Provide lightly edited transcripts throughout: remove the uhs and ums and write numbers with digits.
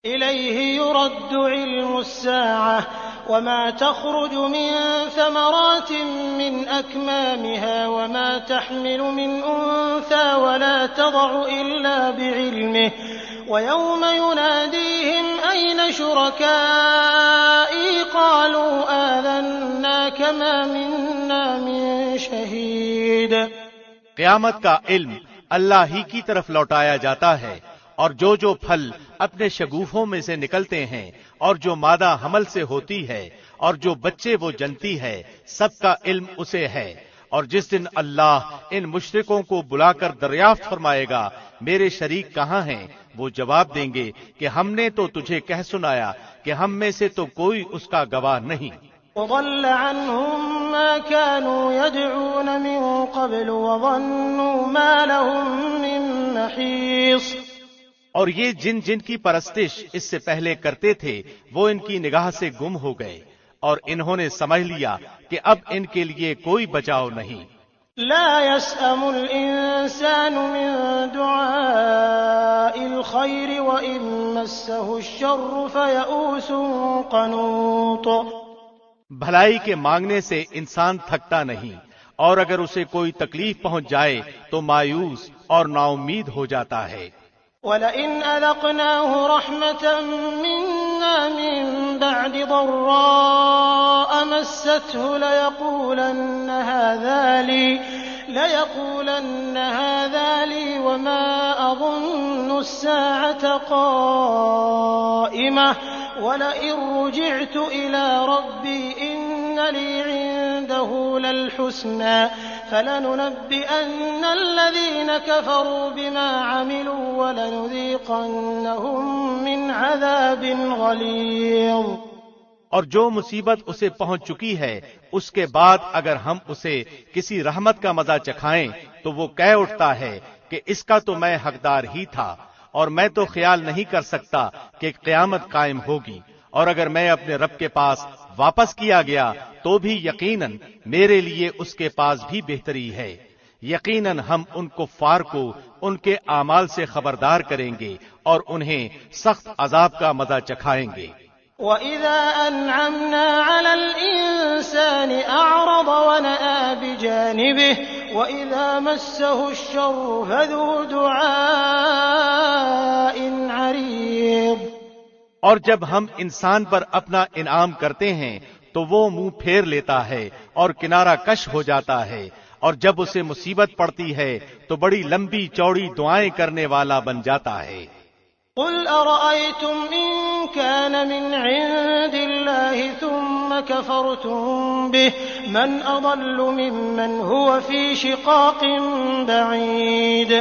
إليه يرد علم الساعة وما تخرج من ثمرات من أكمامها وما تحمل من أنثى ولا تضع إلا بعلمه ويوم يناديهم أين شركائي قالوا آذناك ما منا من شهيد۔ قیامت کا علم اللہ ہی کی طرف لوٹایا جاتا ہے، اور جو پھل اپنے شگوفوں میں سے نکلتے ہیں اور جو مادہ حمل سے ہوتی ہے اور جو بچے وہ جنتی ہے، سب کا علم اسے ہے۔ اور جس دن اللہ ان مشرکوں کو بلا کر دریافت فرمائے گا میرے شریک کہاں ہیں، وہ جواب دیں گے کہ ہم نے تو تجھے کہہ سنایا کہ ہم میں سے تو کوئی اس کا گواہ نہیں۔ وضل عنهم ما كانوا يدعون من قبل وظنوا ما لهم من محيص۔ اور یہ جن کی پرستش اس سے پہلے کرتے تھے وہ ان کی نگاہ سے گم ہو گئے، اور انہوں نے سمجھ لیا کہ اب ان کے لیے کوئی بچاؤ نہیں۔ لا يسأم الإنسان من دعاء الخير وإن مسه الشر فيئوس قنوط۔ بھلائی کے مانگنے سے انسان تھکتا نہیں، اور اگر اسے کوئی تکلیف پہنچ جائے تو مایوس اور نا امید ہو جاتا ہے۔ وَلَئِنْ أَذَقْنَاهُ رَحْمَةً مِنَّا مِن بَعْدِ ضَرَّاءَ مَسَّتْهُ لَيَقُولَنَّ هَٰذَا لِي وَمَا أَظُنُّ السَّاعَةَ قَائِمَةً وَلَئِن رُّجِعْتُ إِلَىٰ رَبِّي إِنَّ لِي عِندَهُ لَلْحُسْنَىٰ فَلَنُنَبِّئَنَّ الَّذِينَ كَفَرُوا بِمَا عَمِلُوا وَلَنُذِيقَنَّهُم مِّنْ عَذَابٍ غَلِيظٍ۔ اور جو مصیبت اسے پہنچ چکی ہے اس کے بعد اگر ہم اسے کسی رحمت کا مزہ چکھائیں تو وہ کہہ اٹھتا ہے کہ اس کا تو میں حقدار ہی تھا، اور میں تو خیال نہیں کر سکتا کہ قیامت قائم ہوگی، اور اگر میں اپنے رب کے پاس واپس کیا گیا تو بھی یقیناً میرے لیے اس کے پاس بھی بہتری ہے۔ یقیناً ہم ان کفار کو ان کے اعمال سے خبردار کریں گے اور انہیں سخت عذاب کا مزہ چکھائیں گے۔ وَإِذَا أَنْعَمْنَا عَلَى الْإِنسَانِ أَعْرَضَ وَنَأَىٰ بِجَانِبِهِ وَإِذَا مَسَّهُ الشَّرُّ فَذُو دُعَاءٍ عَرِيضٍ۔ اور جب ہم انسان پر اپنا انعام کرتے ہیں تو وہ منہ پھیر لیتا ہے اور کنارہ کش ہو جاتا ہے، اور جب اسے مصیبت پڑتی ہے تو بڑی لمبی چوڑی دعائیں کرنے والا بن جاتا ہے۔ قُلْ أَرَأَيْتُمْ إِن كَانَ مِنْ عِندِ اللَّهِ ثُمَّ كَفَرْتُم بِهِ مَنْ أَضَلُّ مِمَّنْ هُوَ فِي شِقَاقٍ بَعِيدٍ۔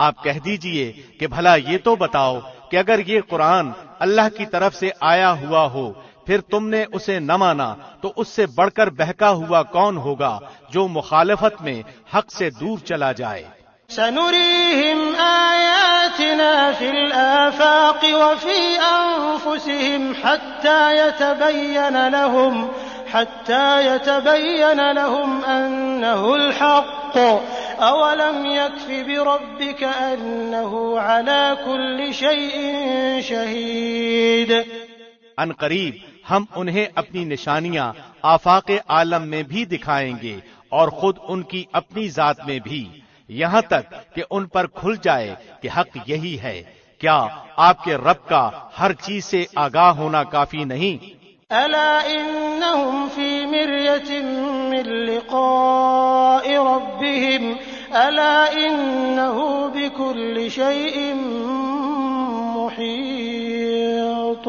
آپ کہہ دیجئے کہ بھلا یہ تو بتاؤ کہ اگر یہ قرآن اللہ کی طرف سے آیا ہوا ہو پھر تم نے اسے نہ مانا تو اس سے بڑھ کر بہکا ہوا کون ہوگا جو مخالفت میں حق سے دور چلا جائے۔ سَنُرِيهِمْ آيَاتِنَا فِي الْآفَاقِ وَفِي أَنفُسِهِمْ حَتَّى يَتَبَيَّنَ لَهُمْ أَنَّهُ الْحَقُّ أَوَلَمْ يَكْفِ بِرَبِّكَ أَنَّهُ عَلَى كُلِّ شَيْءٍ شَهِيدٌ۔ ان قریب ہم انہیں اپنی نشانیاں آفاق عالم میں بھی دکھائیں گے اور خود ان کی اپنی ذات میں بھی، یہاں تک کہ ان پر کھل جائے کہ حق یہی ہے۔ کیا آپ کے رب کا ہر چیز سے آگاہ ہونا کافی نہیں؟ أَلَا إِنَّهُمْ فِي مِرْيَةٍ مِّن لِّقَاءِ رَبِّهِمْ أَلَا إِنَّهُ بِكُلِّ شَيْءٍ مُحِيطٌ۔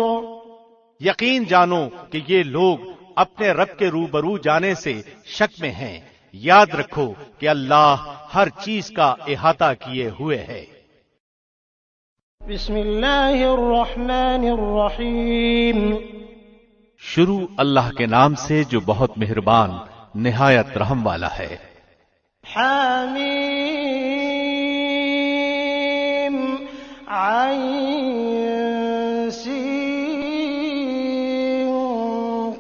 یقین جانو کہ یہ لوگ اپنے رب کے روبرو جانے سے شک میں ہیں۔ یاد رکھو کہ اللہ ہر چیز کا احاطہ کیے ہوئے ہے۔ بسم اللہ الرحمن الرحیم۔ شروع اللہ کے نام سے جو بہت مہربان نہایت رحم والا ہے۔ حامیم عین سین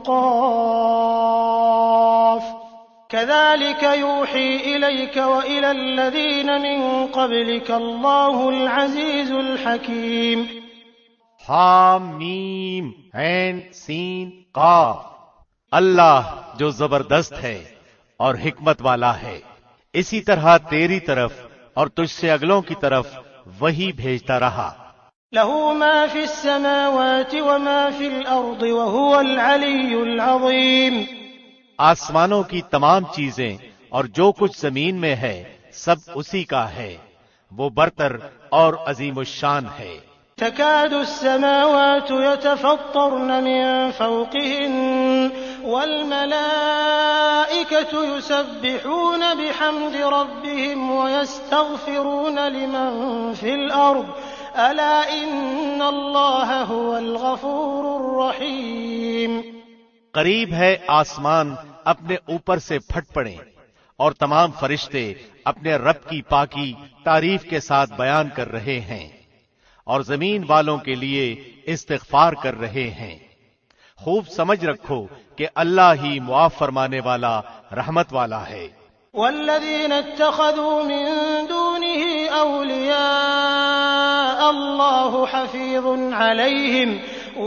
قاف كذلك يوحي إليك وإلى الذين من قبلك الله العزيز الحكيم۔ حام میم عین سین قاف، اللہ جو زبردست ہے اور حکمت والا ہے، اسی طرح تیری طرف اور تجھ سے اگلوں کی طرف وہی بھیجتا رہا۔ له ما في السماوات وما في الأرض وهو العلي العظيم۔ آسمانوں کی تمام چیزیں اور جو کچھ زمین میں ہے سب اسی کا ہے، وہ برتر اور عظیم الشان ہے۔ تكاد السماوات يتفطرن من فوقهن والملائكة يسبحون بحمد ربهم ويستغفرون لمن في الأرض ألا إن الله هو الغفور الرحيم۔ قریب ہے آسمان اپنے اوپر سے پھٹ پڑیں اور تمام فرشتے اپنے رب کی پاکی تعریف کے ساتھ بیان کر رہے ہیں اور زمین والوں کے لیے استغفار کر رہے ہیں۔ خوب سمجھ رکھو کہ اللہ ہی معاف فرمانے والا رحمت والا ہے۔ والذين اتخذوا من دونه أولياء الله حفيظ عليهم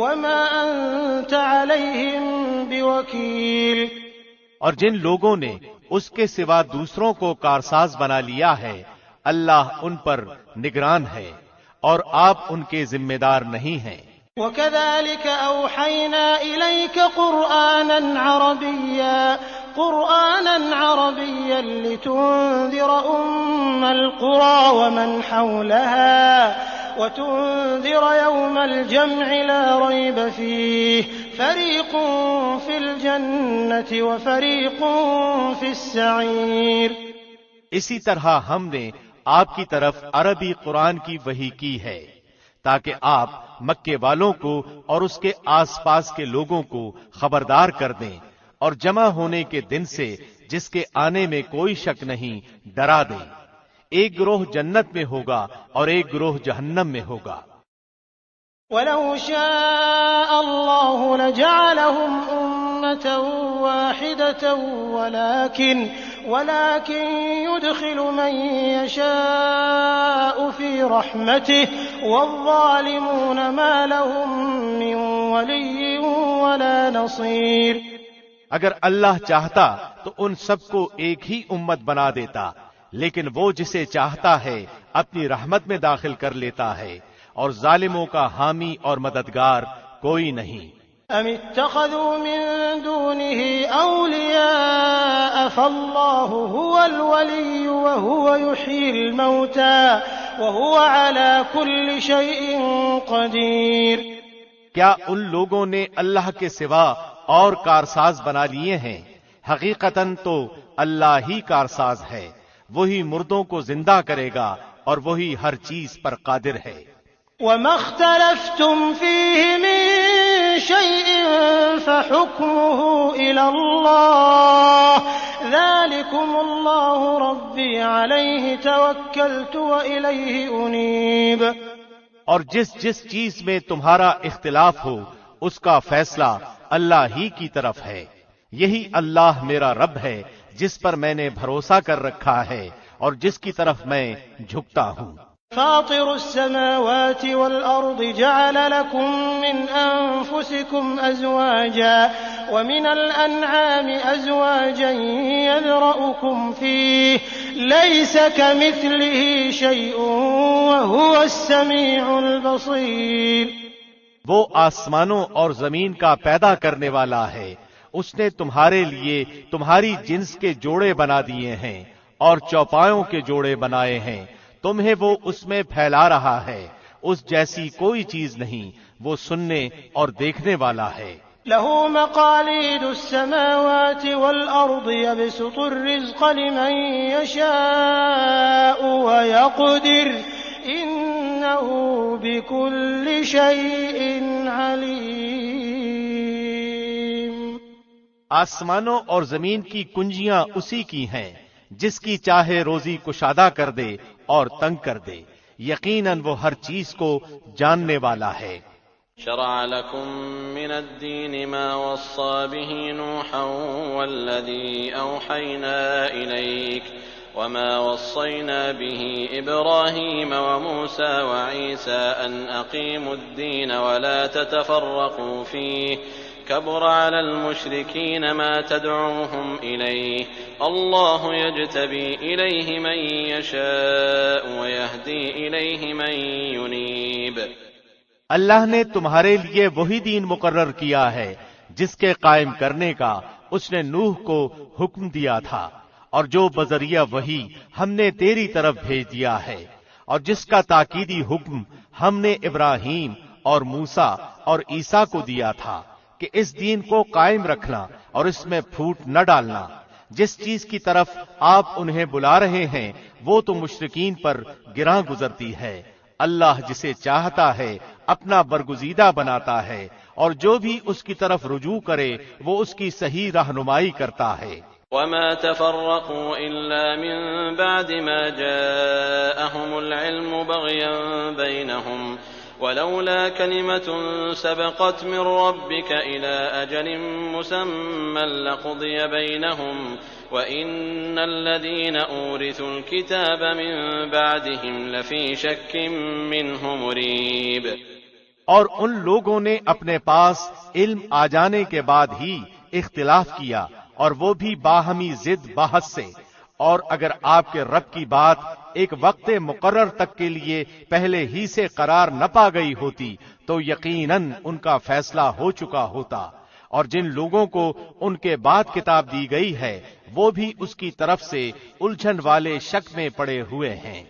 وما أنت عليهم بوكيل۔ اور جن لوگوں نے اس کے سوا دوسروں کو کارساز بنا لیا ہے اللہ ان پر نگران ہے اور آپ ان کے ذمہ دار نہیں ہیں۔ وكذلك أوحينا إليك قرآنا عربيا لتنذر أم القرى ومن حولها وتنذر يوم الجمع لا ريب فيه فريق في الجنة وفريق في السعير۔ اسی طرح ہم نے آپ کی طرف عربی قرآن کی وحی کی ہے تاکہ آپ مکے والوں کو اور اس کے آس پاس کے لوگوں کو خبردار کر دیں اور جمع ہونے کے دن سے جس کے آنے میں کوئی شک نہیں ڈرا دیں۔ ایک گروہ جنت میں ہوگا اور ایک گروہ جہنم میں ہوگا۔ وَلَوْ شَاءَ اللَّهُ لَجَعَلَهُمْ أُمَّةً وَاحِدَةً ولكن يدخل من يشاء في رحمته والظالمون ما لهم من ولي ولا نصير۔ اگر اللہ چاہتا تو ان سب کو ایک ہی امت بنا دیتا، لیکن وہ جسے چاہتا ہے اپنی رحمت میں داخل کر لیتا ہے، اور ظالموں کا حامی اور مددگار کوئی نہیں۔ ام اتخذوا من دونه اولیاء فالله هو الولي وهو يحيي الموتى وهو على كل شيء قدير۔ کیا ان لوگوں نے اللہ کے سوا اور کارساز بنا لیے ہیں؟ حقیقتاً تو اللہ ہی کارساز ہے، وہی مردوں کو زندہ کرے گا اور وہی ہر چیز پر قادر ہے۔ وما اختلفتم فيه من شيء فحكمه إلى الله ذلكم الله ربي عليه توكلت وإليه أنيب۔ اور جس چیز میں تمہارا اختلاف ہو اس کا فیصلہ اللہ ہی کی طرف ہے، یہی اللہ میرا رب ہے جس پر میں نے بھروسہ کر رکھا ہے اور جس کی طرف میں جھکتا ہوں۔ فاطر السماوات والأرض جعل لكم من أنفسكم أزواجا ومن الأنعام أزواجا يذرأكم فيه ليس كمثله شيء وهو السميع البصير۔ وہ آسمانوں اور زمین کا پیدا کرنے والا ہے، اس نے تمہارے لیے تمہاری جنس کے جوڑے بنا دیے ہیں اور چوپایوں کے جوڑے بنائے ہیں، تمہیں وہ اس میں پھیلا رہا ہے، اس جیسی کوئی چیز نہیں، وہ سننے اور دیکھنے والا ہے۔ له مقاليد السماوات والأرض يبسط الرزق لمن يشاء ويقدر إنه بكل شيء عليم۔ آسمانوں اور زمین کی کنجیاں اسی کی ہیں، جس کی چاہے روزی کشادہ کر دے اور تنگ کر دے، یقیناً وہ ہر چیز کو جاننے والا ہے۔ شرع لكم من الدين ما وصى به نوحا والذي أوحينا إليك وما وصينا به إبراهيم وموسى وعيسى أن أقيموا الدين ولا تتفرقوا فيه كبر على المشركين ما تدعوهم إليه الله يجتبي إليه من يشاء ويهدي إليه من ينيب۔ اللہ نے تمہارے لیے وہی دین مقرر کیا ہے جس کے قائم کرنے کا اس نے نوح کو حکم دیا تھا، اور جو بذریعہ وحی ہم نے تیری طرف بھیج دیا ہے، اور جس کا تاکیدی حکم ہم نے ابراہیم اور موسیٰ اور عیسیٰ کو دیا تھا کہ اس دین کو قائم رکھنا اور اس میں پھوٹ نہ ڈالنا۔ جس چیز کی طرف آپ انہیں بلا رہے ہیں وہ تو مشرکین پر گراں گزرتی ہے۔ اللہ جسے چاہتا ہے اپنا برگزیدہ بناتا ہے، اور جو بھی اس کی طرف رجوع کرے وہ اس کی صحیح رہنمائی کرتا ہے۔ وما تفرقوا إلا من بعد ما جاءهم العلم بغيا بينهم ولولا كلمة سبقت من ربك إلى أجل مسمى لقضي بينهم وإن الذين أورثوا الكتاب من بعدهم لفي شك منه مريب۔ اور ان لوگوں نے اپنے پاس علم آ جانے کے بعد ہی اختلاف کیا، اور وہ بھی باہمی ضد بحث سے، اور اگر آپ کے رب کی بات ایک وقت مقرر تک کے لیے پہلے ہی سے قرار نہ پا گئی ہوتی تو یقیناً ان کا فیصلہ ہو چکا ہوتا، اور جن لوگوں کو ان کے بعد کتاب دی گئی ہے وہ بھی اس کی طرف سے الجھن والے شک میں پڑے ہوئے ہیں۔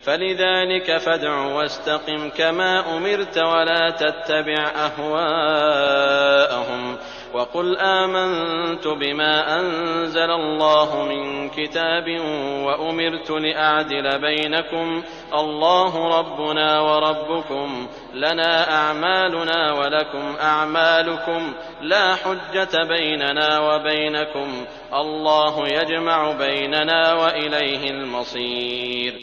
فلذلك فادع واستقم كما أمرت ولا تتبع أهواءهم وقل آمنت بما أنزل الله من كتاب وأمرت لأعدل بينكم الله ربنا وربكم لنا أعمالنا ولكم أعمالكم لا حجة بيننا وبينكم الله يجمع بيننا وإليه المصير۔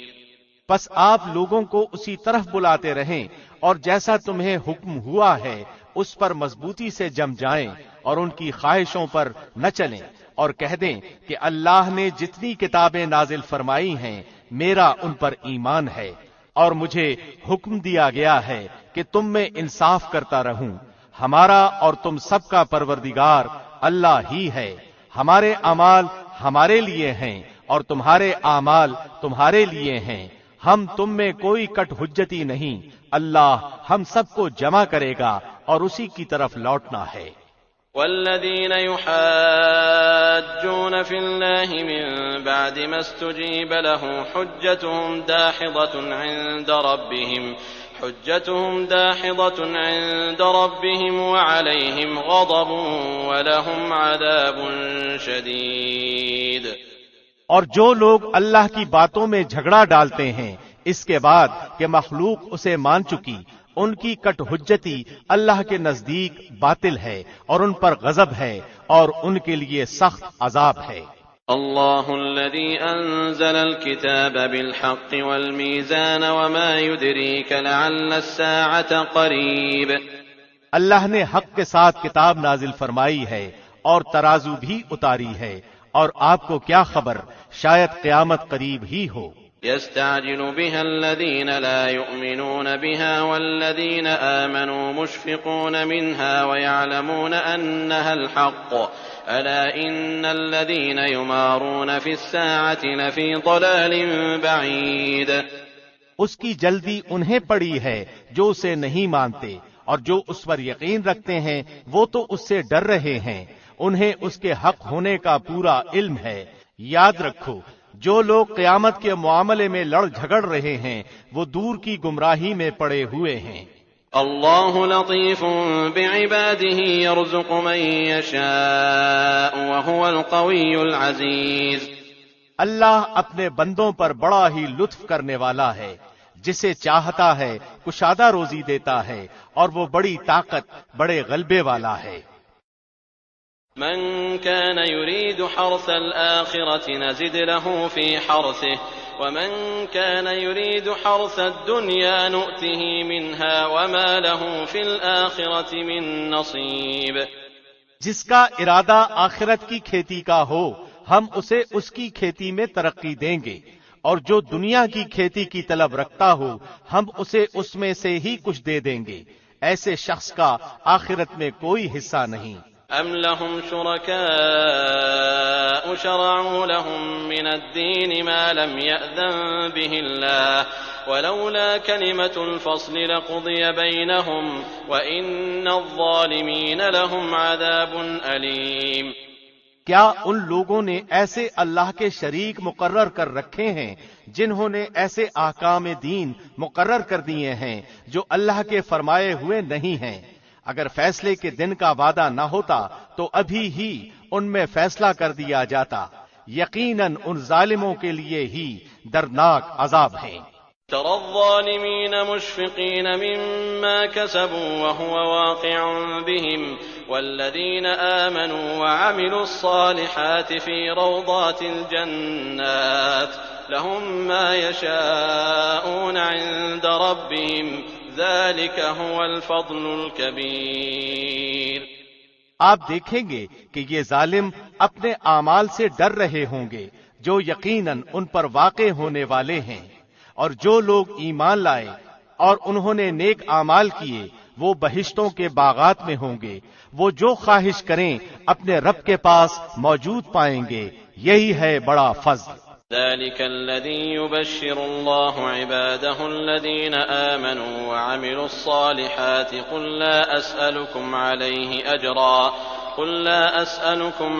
پس آپ لوگوں کو اسی طرف بلاتے رہیں اور جیسا تمہیں حکم ہوا ہے اس پر مضبوطی سے جم جائیں اور ان کی خواہشوں پر نہ چلیں، اور کہہ دیں کہ اللہ نے جتنی کتابیں نازل فرمائی ہیں میرا ان پر ایمان ہے، اور مجھے حکم دیا گیا ہے کہ تم میں انصاف کرتا رہوں۔ ہمارا اور تم سب کا پروردگار اللہ ہی ہے، ہمارے اعمال ہمارے لیے ہیں اور تمہارے اعمال تمہارے لیے ہیں، ہم تم میں کوئی کٹ حجتی نہیں، اللہ ہم سب کو جمع کرے گا اور اسی کی طرف لوٹنا ہے۔ والذين يحاجون في الله من بعد ما استجيب له حجتهم داحضة عند ربهم وعليهم غضب ولهم عذاب شديد۔ اور جو لوگ اللہ کی باتوں میں جھگڑا ڈالتے ہیں اس کے بعد کہ مخلوق اسے مان چکی، ان کی کٹ حجتی اللہ کے نزدیک باطل ہے اور ان پر غضب ہے اور ان کے لیے سخت عذاب ہے۔ اللہ الذي انزل الكتاب بالحق والميزان وما يدريك لعل الساعة قريب۔ اللہ نے حق کے ساتھ کتاب نازل فرمائی ہے اور ترازو بھی اتاری ہے، اور آپ کو کیا خبر شاید قیامت قریب ہی ہو۔ يستعجل بها الذين لا يؤمنون بها والذين آمنوا مشفقون منها ويعلمون أنها الحق ألا إن الذين يمارون في الساعة لفي ضلال بعيد۔ اس کی جلدی انہیں پڑی ہے جو اسے نہیں مانتے، اور جو اس پر یقین رکھتے ہیں وہ تو اس سے ڈر رہے ہیں، انہیں اس کے حق ہونے کا پورا علم ہے۔ یاد رکھو جو لوگ قیامت کے معاملے میں لڑ جھگڑ رہے ہیں وہ دور کی گمراہی میں پڑے ہوئے ہیں۔ اللہ لطیف بعباده يرزق من يشاء وهو القوی العزیز۔ اللہ اپنے بندوں پر بڑا ہی لطف کرنے والا ہے، جسے چاہتا ہے کشادہ روزی دیتا ہے، اور وہ بڑی طاقت بڑے غلبے والا ہے۔ من كان يريد حرث الآخرة نزد له في حرثه ومن كان يريد حرث الدنيا نؤته منها وما له في الآخرة من نصيب۔ جس کا ارادہ آخرت کی کھیتی کا ہو ہم اسے اس کی کھیتی میں ترقی دیں گے، اور جو دنیا کی کھیتی کی طلب رکھتا ہو ہم اسے اس میں سے ہی کچھ دے دیں گے۔ ایسے شخص کا آخرت میں کوئی حصہ نہیں۔ أَمْ لَهُمْ شُرَكَاءُ شَرَعُوا لَهُم مِّنَ الدِّينِ مَا لَمْ يَأْذَن بِهِ اللَّهُ وَلَوْلَا كَلِمَةُ الْفَصْلِ لَقُضِيَ بَيْنَهُمْ وَإِنَّ الظَّالِمِينَ لَهُمْ عَذَابٌ أَلِيمٌ۔ کیا ان لوگوں نے ایسے اللہ کے شریک مقرر کر رکھے ہیں جنہوں نے ایسے احکام دین مقرر کر دیے ہیں جو اللہ کے فرمائے ہوئے نہیں ہیں؟ اگر فیصلے کے دن کا وعدہ نہ ہوتا تو ابھی ہی ان میں فیصلہ کر دیا جاتا۔ یقیناً ان ظالموں کے لیے ہی دردناک عذاب ہیں۔ ترى الظالمين مشفقين مما كسبوا وهو واقع بهم والذين آمنوا وعملوا الصالحات في روضات الجنات لهم ما يشاءون عند ربهم ذلك هو الفضل الكبير۔ آپ دیکھیں گے کہ یہ ظالم اپنے اعمال سے ڈر رہے ہوں گے جو یقیناً ان پر واقع ہونے والے ہیں، اور جو لوگ ایمان لائے اور انہوں نے نیک اعمال کیے وہ بہشتوں کے باغات میں ہوں گے، وہ جو خواہش کریں اپنے رب کے پاس موجود پائیں گے، یہی ہے بڑا فضل۔ ذلك الذي يبشر الله عباده الذين آمنوا وعملوا الصالحات قل لا أسألكم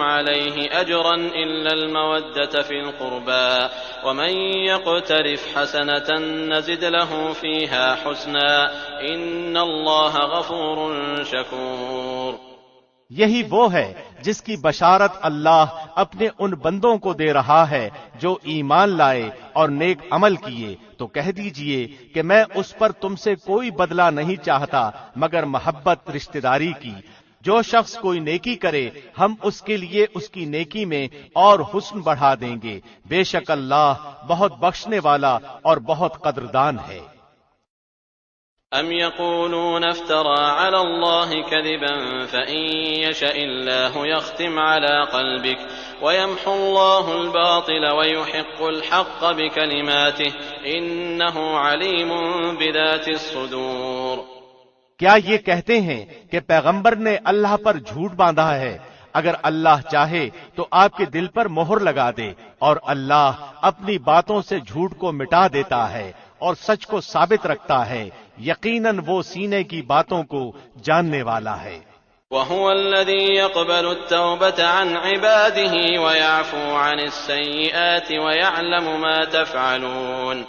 عليه أجرا إلا المودة في القربى ومن يقترف حسنة نزد له فيها حسنا إن الله غفور شكور۔ یہی وہ ہے جس کی بشارت اللہ اپنے ان بندوں کو دے رہا ہے جو ایمان لائے اور نیک عمل کیے، تو کہہ دیجئے کہ میں اس پر تم سے کوئی بدلہ نہیں چاہتا مگر محبت رشتہ داری کی۔ جو شخص کوئی نیکی کرے ہم اس کے لیے اس کی نیکی میں اور حسن بڑھا دیں گے، بے شک اللہ بہت بخشنے والا اور بہت قدردان ہے۔ أَمْ يَقُولُونَ افْتَرَىٰ عَلَى اللَّهِ كَذِبًا فَإِن يَشَإِ اللَّهُ يَخْتِمْ عَلَىٰ قَلْبِكَ وَيَمْحُ اللَّهُ الْبَاطِلَ وَيُحِقُّ الْحَقَّ بِكَلِمَاتِهِ إِنَّهُ عَلِيمٌ بِذَاتِ الصُّدُورِ۔ کیا یہ کہتے ہیں کہ پیغمبر نے اللہ پر جھوٹ باندھا ہے؟ اگر اللہ چاہے تو آپ کے دل پر مہر لگا دے، اور اللہ اپنی باتوں سے جھوٹ کو مٹا دیتا ہے اور سچ کو ثابت رکھتا ہے۔ یقیناً وہ سینے کی باتوں کو جاننے والا ہے۔ وَهُوَ الَّذِي يَقْبَلُ التَّوْبَةَ عَنْ عِبَادِهِ وَيَعْفُو عَنِ السَّيِّئَاتِ وَيَعْلَمُ مَا تَفْعَلُونَ۔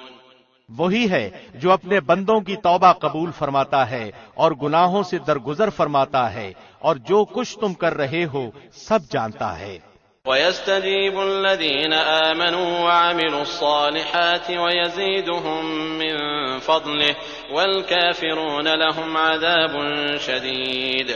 وہی ہے جو اپنے بندوں کی توبہ قبول فرماتا ہے اور گناہوں سے درگزر فرماتا ہے، اور جو کچھ تم کر رہے ہو سب جانتا ہے۔ وَيَسْتَجِيبُ الَّذِينَ آمَنُوا وَعَمِلُوا الصَّالِحَاتِ وَيَزِيدُهُم مِّن فَضْلِهِ وَالْكَافِرُونَ لَهُمْ عَذَابٌ شَدِيدٌ۔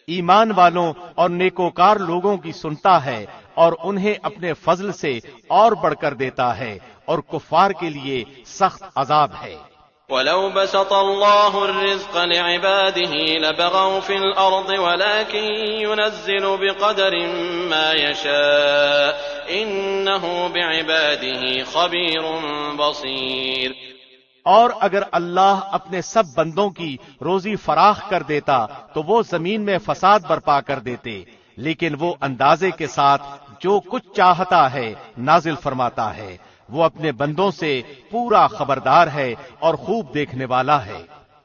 ایمان والوں اور نیکوکار لوگوں کی سنتا ہے اور انہیں اپنے فضل سے اور بڑھ کر دیتا ہے، اور کفار کے لیے سخت عذاب ہے۔ وَلَوْ بَسَطَ اللَّهُ الرِّزْقَ لِعِبَادِهِ لَبَغَوْا فِي الْأَرْضِ وَلَكِن يُنَزِّلُ بِقَدَرٍ مَّا يَشَاءُ إِنَّهُ بِعِبَادِهِ خَبِيرٌ بَصِيرٌ۔ اور اگر اللہ اپنے سب بندوں کی روزی فراخ کر دیتا تو وہ زمین میں فساد برپا کر دیتے، لیکن وہ اندازے کے ساتھ جو کچھ چاہتا ہے نازل فرماتا ہے۔ وہ اپنے بندوں سے پورا خبردار ہے اور خوب دیکھنے والا ہے۔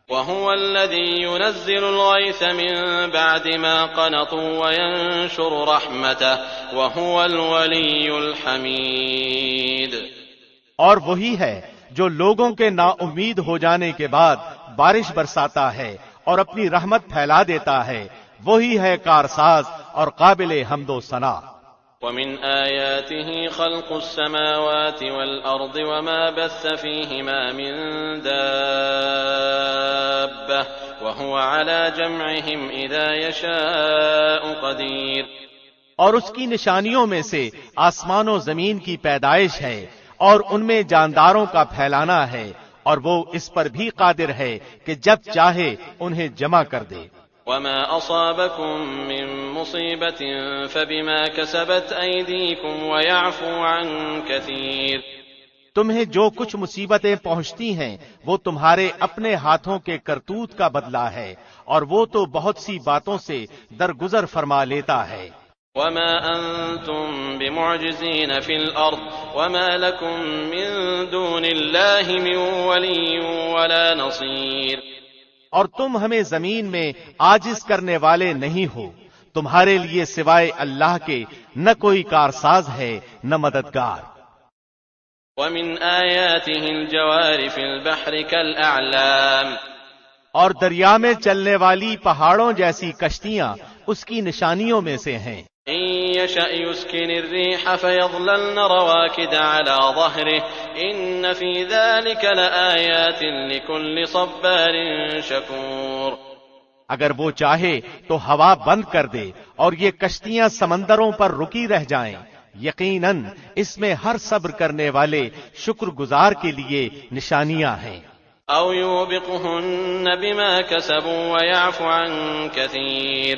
وَهُوَ الَّذِي يُنَزِّلُ الْغَيْثَ مِن بَعْدِ مَا قَنَطُوا وَيَنشُرُ رَحْمَتَهُ وَهُوَ الْوَلِيُّ الْحَمِيدُ۔ اور وہی ہے جو لوگوں کے نا امید ہو جانے کے بعد بارش برساتا ہے اور اپنی رحمت پھیلا دیتا ہے، وہی ہے کارساز اور قابل حمد و ثنا۔ وَمِنْ آيَاتِهِ خَلْقُ السَّمَاوَاتِ وَالْأَرْضِ وَمَا بَثَّ فِيهِمَا مِن دَابَّةٍ وَهُوَ عَلَى جَمْعِهِمْ إِذَا يَشَاءُ قَدِيرٌ۔ اور اس کی نشانیوں میں سے آسمان و زمین کی پیدائش ہے اور ان میں جانداروں کا پھیلانا ہے، اور وہ اس پر بھی قادر ہے کہ جب چاہے انہیں جمع کر دے۔ وما أصابكم من مصيبة فبما كسبت أيديكم ويعفو عن كثير. تمہیں جو کچھ مصیبتیں پہنچتی ہیں وہ تمہارے اپنے ہاتھوں کے کرتوت کا بدلہ ہے، اور وہ تو بہت سی باتوں سے درگزر فرما لیتا ہے. وما أنتم بمعجزين في الأرض وما لكم من دون الله من ولي ولا نصير. اور تم ہمیں زمین میں عاجز کرنے والے نہیں ہو، تمہارے لیے سوائے اللہ کے نہ کوئی کارساز ہے نہ مددگار. ومن آياته الجوار في البحر كالأعلام. اور دریا میں چلنے والی پہاڑوں جیسی کشتیاں اس کی نشانیوں میں سے ہیں. إن يشأ يسكن الريح فيظللن رواكد على ظهره إن في ذلك لآيات لكل صبار شكور. اگر وہ چاہے تو ہوا بند کر دے اور یہ کشتیاں سمندروں پر رکی رہ جائیں، یقیناً اس میں ہر صبر کرنے والے شکر گزار کے لیے نشانیاں ہیں. أو يوبقهن بما كسبوا ويعفو عن كثير.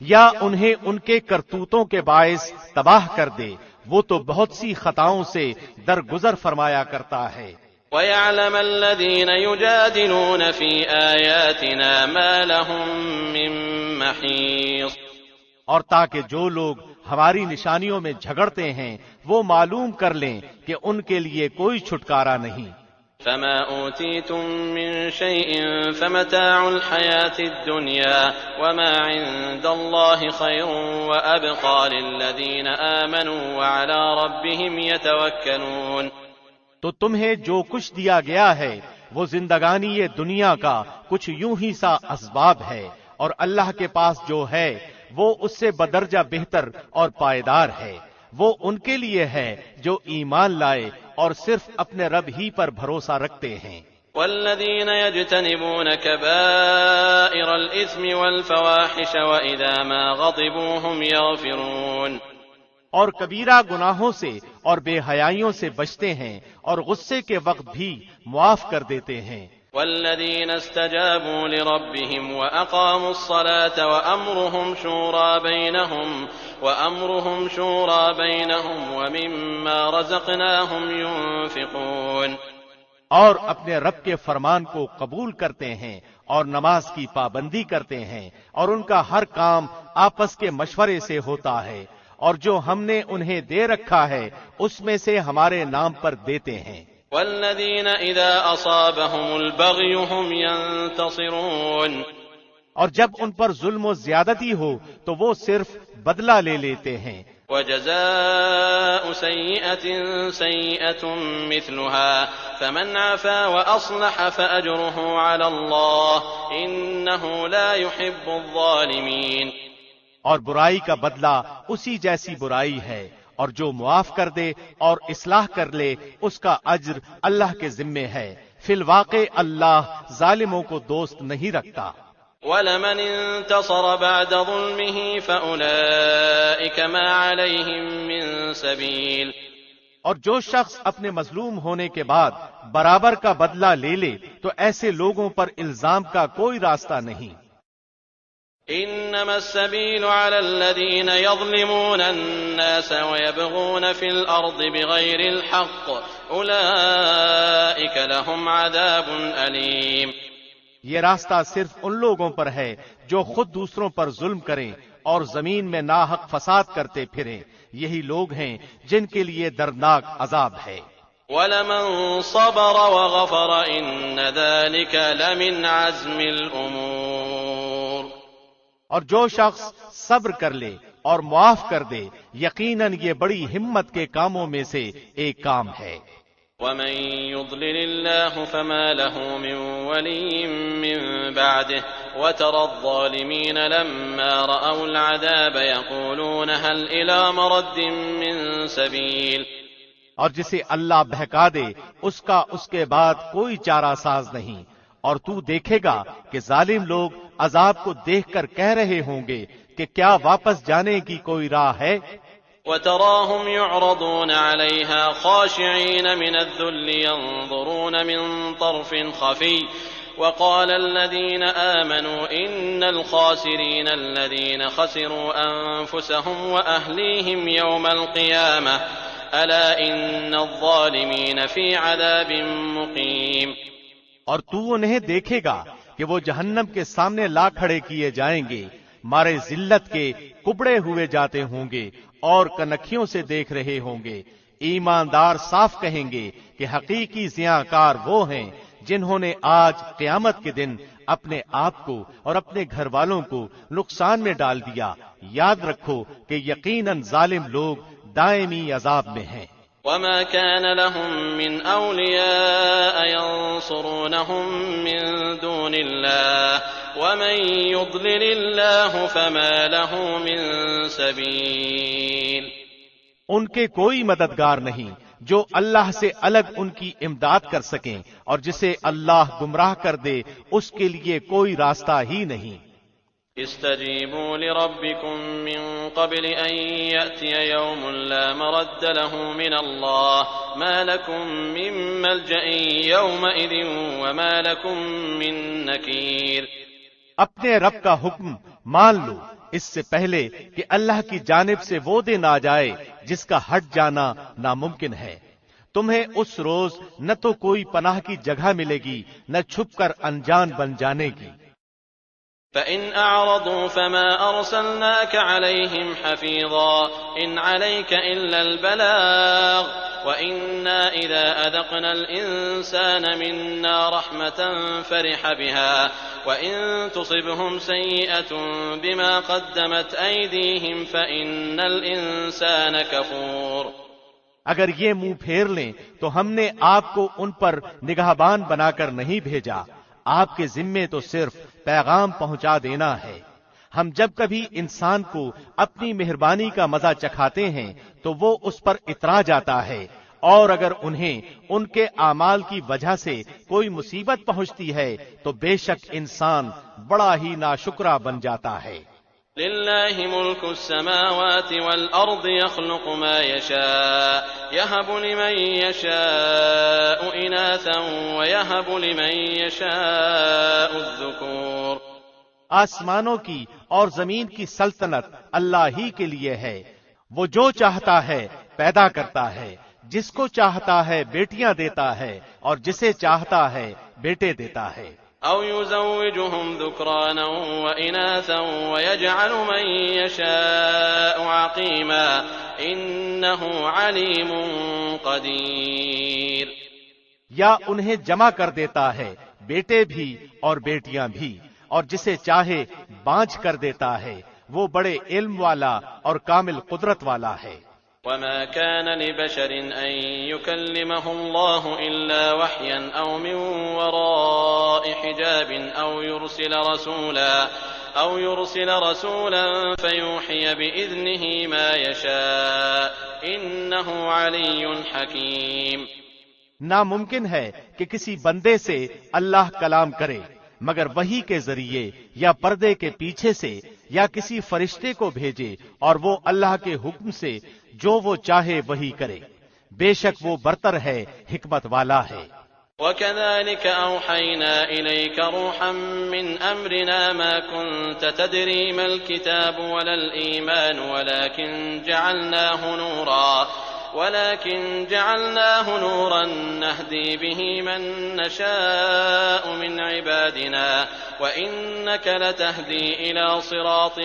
یا انہیں ان کے کرتوتوں کے باعث تباہ کر دے، وہ تو بہت سی خطاؤں سے درگزر فرمایا کرتا ہے. وَيَعْلَمَ الَّذِينَ يُجَادِلُونَ فِي آيَاتِنَا مَا لَهُم مِّن مَّحِيصٍ. اور تاکہ جو لوگ ہماری نشانیوں میں جھگڑتے ہیں وہ معلوم کر لیں کہ ان کے لیے کوئی چھٹکارا نہیں. فما أوتيتم من شيء فمتاع الحياة الدنيا وما عند الله خير وأبقى للذين آمنوا وعلى ربهم يتوكلون. تو تمہیں جو کچھ دیا گیا ہے وہ زندگانی یہ دنیا کا کچھ یوں ہی سا اسباب ہے، اور اللہ کے پاس جو ہے وہ اس سے بدرجہ بہتر اور پائیدار ہے. وہ ان کے لیے ہے جو ایمان لائے اور صرف اپنے رب ہی پر بھروسہ رکھتے ہیں. والذین یجتنبون کبائر الاثم والفواحش واذا ما غضبوا هم یغفرون. اور کبیرہ گناہوں سے اور بے حیائیوں سے بچتے ہیں اور غصے کے وقت بھی معاف کر دیتے ہیں. والذین استجابوا لربهم وأقاموا الصلاة وأمرهم شورى بينهم ومما رزقناهم ينفقون. اور اپنے رب کے فرمان کو قبول کرتے ہیں اور نماز کی پابندی کرتے ہیں، اور ان کا ہر کام آپس کے مشورے سے ہوتا ہے، اور جو ہم نے انہیں دے رکھا ہے اس میں سے ہمارے نام پر دیتے ہیں. والذین اذا اصابهم البغی هم ينتصرون. اور جب ان پر ظلم و زیادتی ہو تو وہ صرف بدلہ لے لیتے ہیں. وجزاء سیئة سیئة مثلها فمن عفا وأصلح فأجره على الله إنه لا يحب الظالمين. اور برائی کا بدلہ اسی جیسی برائی ہے، اور جو معاف کر دے اور اصلاح کر لے اس کا اجر اللہ کے ذمے ہے. فی الواقع اللہ ظالموں کو دوست نہیں رکھتا. وَلَمَنِ انتصر بعد ظلمه فأولئك ما عليهم من سبيل. اور جو شخص اپنے مظلوم ہونے کے بعد برابر کا بدلہ لے لے تو ایسے لوگوں پر الزام کا کوئی راستہ نہیں. انما السبيل على الذين يظلمون الناس ويبغون في الارض بغير الحق اولئك لهم عذاب اليم. یہ راستہ صرف ان لوگوں پر ہے جو خود دوسروں پر ظلم کریں اور زمین میں ناحق فساد کرتے پھریں، یہی لوگ ہیں جن کے لیے دردناک عذاب ہے. وَلَمَن صَبَرَ وَغَفَرَ إِنَّ ذَلِكَ لَمِنْ عَزْمِ الْأُمُورِ. اور جو شخص صبر کر لے اور معاف کر دے یقیناً یہ بڑی ہمت کے کاموں میں سے ایک کام ہے. وَمَن يُضْلِلِ اللَّهُ فَمَا لَهُ مِن وَلِيٍّ مِّن بَعْدِهِ وَتَرَى الظَّالِمِينَ لَمَّا رَأَوُا الْعَذَابَ يَقُولُونَ هَلْ إِلَىٰ مَرَدٍّ مِّن سَبِيلٍ. اور جسے اللہ بہکا دے اس کا اس کے بعد کوئی چارہ ساز نہیں. اور تو دیکھے گا کہ ظالم لوگ عذاب کو دیکھ کر کہہ رہے ہوں گے کہ کیا واپس جانے کی کوئی راہ ہے. وَتَرَاهُمْ يُعْرَضُونَ عَلَيْهَا خَاشِعِينَ مِنَ الذُّلِّ يَنظُرُونَ مِن طَرْفٍ خَفِيٍّ وقال الذين آمنوا إن الخاسرين الذين خسروا أنفسهم وأهليهم يوم القيامة ألا إن الظالمين في عذاب مقيم۔ اور تو انہیں دیکھے گا کہ وہ جہنم کے سامنے لا کھڑے کیے جائیں گے، مارے ذلت کے کبڑے ہوئے جاتے ہوں گے اور کنکھیوں سے دیکھ رہے ہوں گے۔ ایماندار صاف کہیں گے کہ حقیقی زیاں کار وہ ہیں جنہوں نے آج قیامت کے دن اپنے آپ کو اور اپنے گھر والوں کو نقصان میں ڈال دیا۔ یاد رکھو کہ یقیناً ظالم لوگ دائمی عذاب میں ہیں۔ وما كان لهم من أولياء ينصرونهم من دون الله ومن يضلل الله فما له من سبيل۔ ان کے کوئی مددگار نہیں جو اللہ سے الگ ان کی امداد کر سکیں، اور جسے اللہ گمراہ کر دے اس کے لیے کوئی راستہ ہی نہیں۔ استجیبوا لربکم من قبل ان یأتی یوم لا مرد له من اللہ ما لکم من ملجأ یومئذ وما لکم من نکیر۔ اپنے رب کا حکم مان لو اس سے پہلے کہ اللہ کی جانب سے وہ دن آ جائے جس کا ہٹ جانا ناممکن ہے۔ تمہیں اس روز نہ تو کوئی پناہ کی جگہ ملے گی نہ چھپ کر انجان بن جانے کی۔ فَإِنْ أَعْرَضُوا فَمَا أَرْسَلْنَاكَ عَلَيْهِمْ حَفِيظًا إِنْ عَلَيْكَ إِلَّا الْبَلَاغُ وَإِنَّا إِذَا أَذَقْنَا الْإِنسَانَ مِنَّا رَحْمَةً فَرِحَ بِهَا وَإِنْ تُصِبْهُمْ سَيِّئَةٌ بِمَا قَدَّمَتْ أَيْدِيهِمْ فَإِنَّ الْإِنسَانَ كَفُورٌ۔ اگر یہ منہ پھیر لیں تو ہم نے آپ کو ان پر نگہبان بنا کر نہیں بھیجا، آپ کے ذمے تو صرف پیغام پہنچا دینا ہے۔ ہم جب کبھی انسان کو اپنی مہربانی کا مزہ چکھاتے ہیں تو وہ اس پر اترا جاتا ہے، اور اگر انہیں ان کے اعمال کی وجہ سے کوئی مصیبت پہنچتی ہے تو بے شک انسان بڑا ہی ناشکرا بن جاتا ہے۔ للہ ملک السماوات والارض يخلق ما يشاء يهب لمن يشاء اناثا ويهب لمن يشاء الذكور۔ آسمانوں کی اور زمین کی سلطنت اللہ ہی کے لیے ہے، وہ جو چاہتا ہے پیدا کرتا ہے، جس کو چاہتا ہے بیٹیاں دیتا ہے اور جسے چاہتا ہے بیٹے دیتا ہے۔ او يزوجهم ذكرانا واناثا ويجعل من يشاء عقيما انه عليم قدير۔ یا انہیں جمع کر دیتا ہے، بیٹے بھی اور بیٹیاں بھی، اور جسے چاہے بانجھ کر دیتا ہے، وہ بڑے علم والا اور کامل قدرت والا ہے۔ وما كان لبشر أن يكلمه الله إلا وحيا أو من وراء حجاب أو يرسل رسولا فيوحي بإذنه ما يشاء إنه علي حكيم۔ ناممکن ہے کہ کسی بندے سے اللہ کلام کرے مگر وحی کے ذریعے یا پردے کے پیچھے سے یا کسی فرشتے کو بھیجے، اور وہ اللہ کے حکم سے جو وہ چاہے وہی کرے، بے شک وہ برتر ہے، حکمت والا ہے۔ وَكَذَلِكَ أَوْحَيْنَا إِلَيْكَ رُوحًا مِّنْ أَمْرِنَا مَا كُنْتَ تَدْرِي مَا الْكِتَابُ وَلَا الْإِيمَانُ ولكن جعلناه نورا نهدي به من نشاء من عبادنا وإنك لتهدي إلى صراط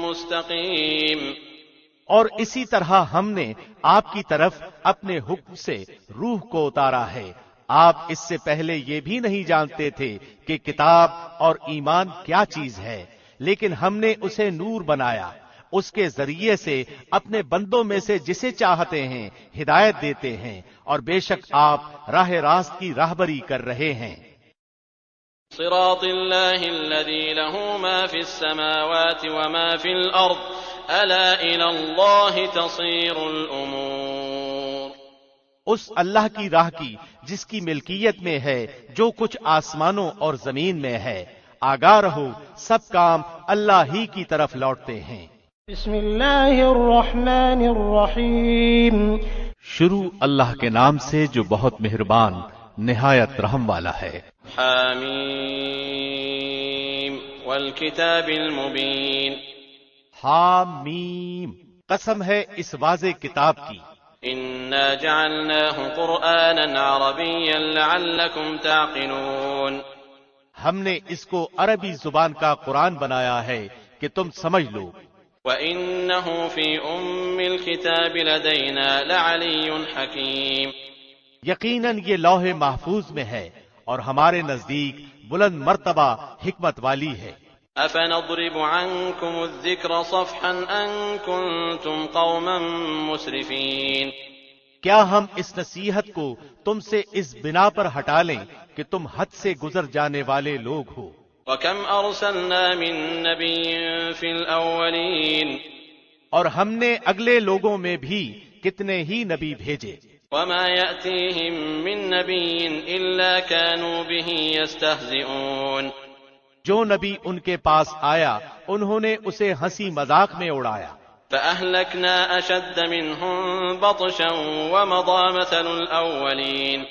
مستقيم۔ اور اسی طرح ہم نے آپ کی طرف اپنے حکم سے روح کو اتارا ہے۔ آپ اس سے پہلے یہ بھی نہیں جانتے تھے کہ کتاب اور ایمان کیا چیز ہے، لیکن ہم نے اسے نور بنایا، اس کے ذریعے سے اپنے بندوں میں سے جسے چاہتے ہیں ہدایت دیتے ہیں، اور بے شک آپ راہ راست کی راہبری کر رہے ہیں۔ صراط اللہ الذی لہ ما فی السماوات وما فی الارض الا الی اللہ تصیر الامور۔ اس اللہ کی راہ کی جس کی ملکیت میں ہے جو کچھ آسمانوں اور زمین میں ہے، آگاہ رہو سب کام اللہ ہی کی طرف لوٹتے ہیں۔ بسم اللہ الرحمن الرحیم۔ شروع اللہ کے نام سے جو بہت مہربان نہایت رحم والا ہے۔ حامیم والکتاب المبین، حامیم، قسم ہے اس واضح کتاب کی، انا جعلناہ قرآنا عربیا لعلکم تعقلون، ہم نے اس کو عربی زبان کا قرآن بنایا ہے کہ تم سمجھ لو، وَإِنَّهُ فِي أُمِّ الْكِتَابِ لَدَيْنَا لَعَلِيٌّ حَكِيمٌ، یقیناً یہ لوح محفوظ میں ہے اور ہمارے نزدیک بلند مرتبہ حکمت والی ہے۔ أَفَنَضْرِبُ عَنكُمُ الذِّكْرَ صَفْحًا أَن كُنتُمْ قَوْمًا مُسْرِفِينَ، کیا ہم اس نصیحت کو تم سے اس بنا پر ہٹا لیں کہ تم حد سے گزر جانے والے لوگ ہو؟ وَكَمْ أَرْسَلْنَا مِن نَّبِيٍّ فِي الْأَوَّلِينَ، اور ہم نے اگلے لوگوں میں بھی کتنے ہی نبی بھیجے، وَمَا يَأْتِيهِم مِّن نَّبِيٍّ إِلَّا كَانُوا بِهِ يَسْتَهْزِئُونَ، جو نبی ان کے پاس آیا انہوں نے اسے ہنسی مذاق میں اڑایا، فَأَهْلَكْنَا أَشَدَّ مِنْهُم بَطْشًا وَمَضَىٰ مَثَلُ الْأَوَّلِينَ،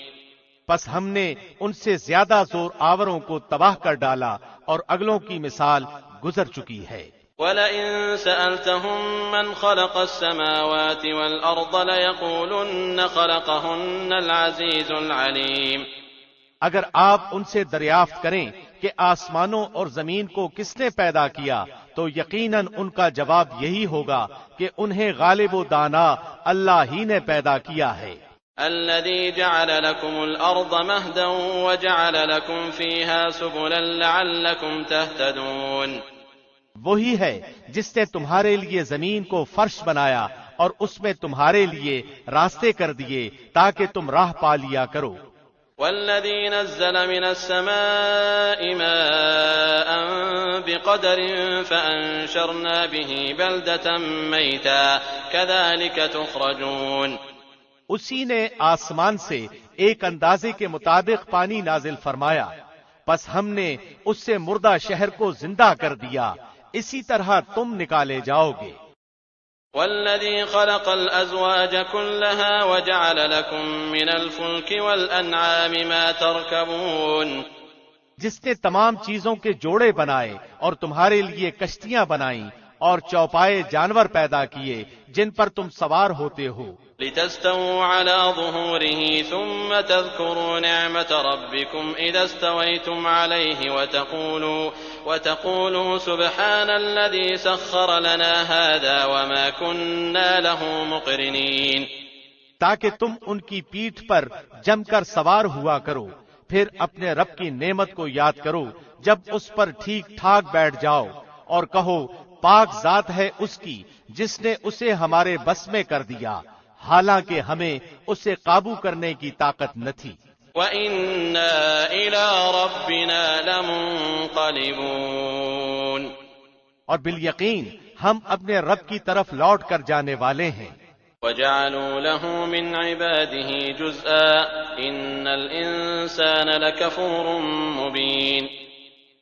پس ہم نے ان سے زیادہ زور آوروں کو تباہ کر ڈالا اور اگلوں کی مثال گزر چکی ہے۔ وَلَئِن سَأَلْتَهُم مَّنْ خَلَقَ السَّمَاوَاتِ وَالْأَرْضَ لَيَقُولُنَّ خَلَقَهُنَّ الْعَزِيزُ الْعَلِيمُ، اگر آپ ان سے دریافت کریں کہ آسمانوں اور زمین کو کس نے پیدا کیا تو یقیناً ان کا جواب یہی ہوگا کہ انہیں غالب و دانا اللہ ہی نے پیدا کیا ہے۔ الَّذِي جَعَلَ لَكُمُ الْأَرْضَ مَهْدًا وَجَعَلَ لَكُمْ فِيهَا سُبُلًا لَعَلَّكُمْ تَهْتَدُونَ، وہی ہے جس نے تمہارے لیے زمین کو فرش بنایا اور اس میں تمہارے لیے راستے کر دیے تاکہ تم راہ پا لیا کرو۔ وَالَّذِي نَزَّلَ مِنَ السَّمَاءِ مَاءً بِقَدَرٍ فَأَنشَرْنَا بِهِ بَلْدَةً مَّيْتًا كَذَلِكَ تُخْرَجُونَ، اسی نے آسمان سے ایک اندازے کے مطابق پانی نازل فرمایا، پس ہم نے اس سے مردہ شہر کو زندہ کر دیا، اسی طرح تم نکالے جاؤ گے۔ وَالَّذِي خَلَقَ الْأَزْوَاجَ كُلَّهَا وَجَعَلَ لَكُم مِّنَ الْفُلْكِ وَالْأَنْعَامِ مَا تَرْكَبُونَ، جس نے تمام چیزوں کے جوڑے بنائے اور تمہارے لیے کشتیاں بنائیں اور چوپائے جانور پیدا کیے جن پر تم سوار ہوتے ہو، لِتَسْتَوُوا عَلَىٰ ظُهُورِهِ ثُمَّ تَذْكُرُوا نِعْمَةَ رَبِّكُمْ إِذَا اسْتَوَيْتُمْ عَلَيْهِ وَتَقُولُوا سُبْحَانَ الَّذِي سَخَّرَ لَنَا هَٰذَا وَمَا كُنَّا لَهُ مُقْرِنِينَ، تاکہ تم ان کی پیٹھ پر جم کر سوار ہوا کرو، پھر اپنے رب کی نعمت کو یاد کرو جب اس پر ٹھیک ٹھاک بیٹھ جاؤ اور کہو پاک ذات ہے اس کی جس نے اسے ہمارے بس میں کر دیا، حالانکہ ہمیں اسے قابو کرنے کی طاقت نہ تھی۔ وَإِنَّا إِلَىٰ رَبِّنَا لَمُنقَلِبُونَ، اور بالیقین ہم اپنے رب کی طرف لوٹ کر جانے والے ہیں۔ وَجَعَلُوا لَهُ مِنْ عِبَادِهِ جُزْءًا إِنَّ الْإِنسَانَ لَكَفُورٌ مُّبِينٌ،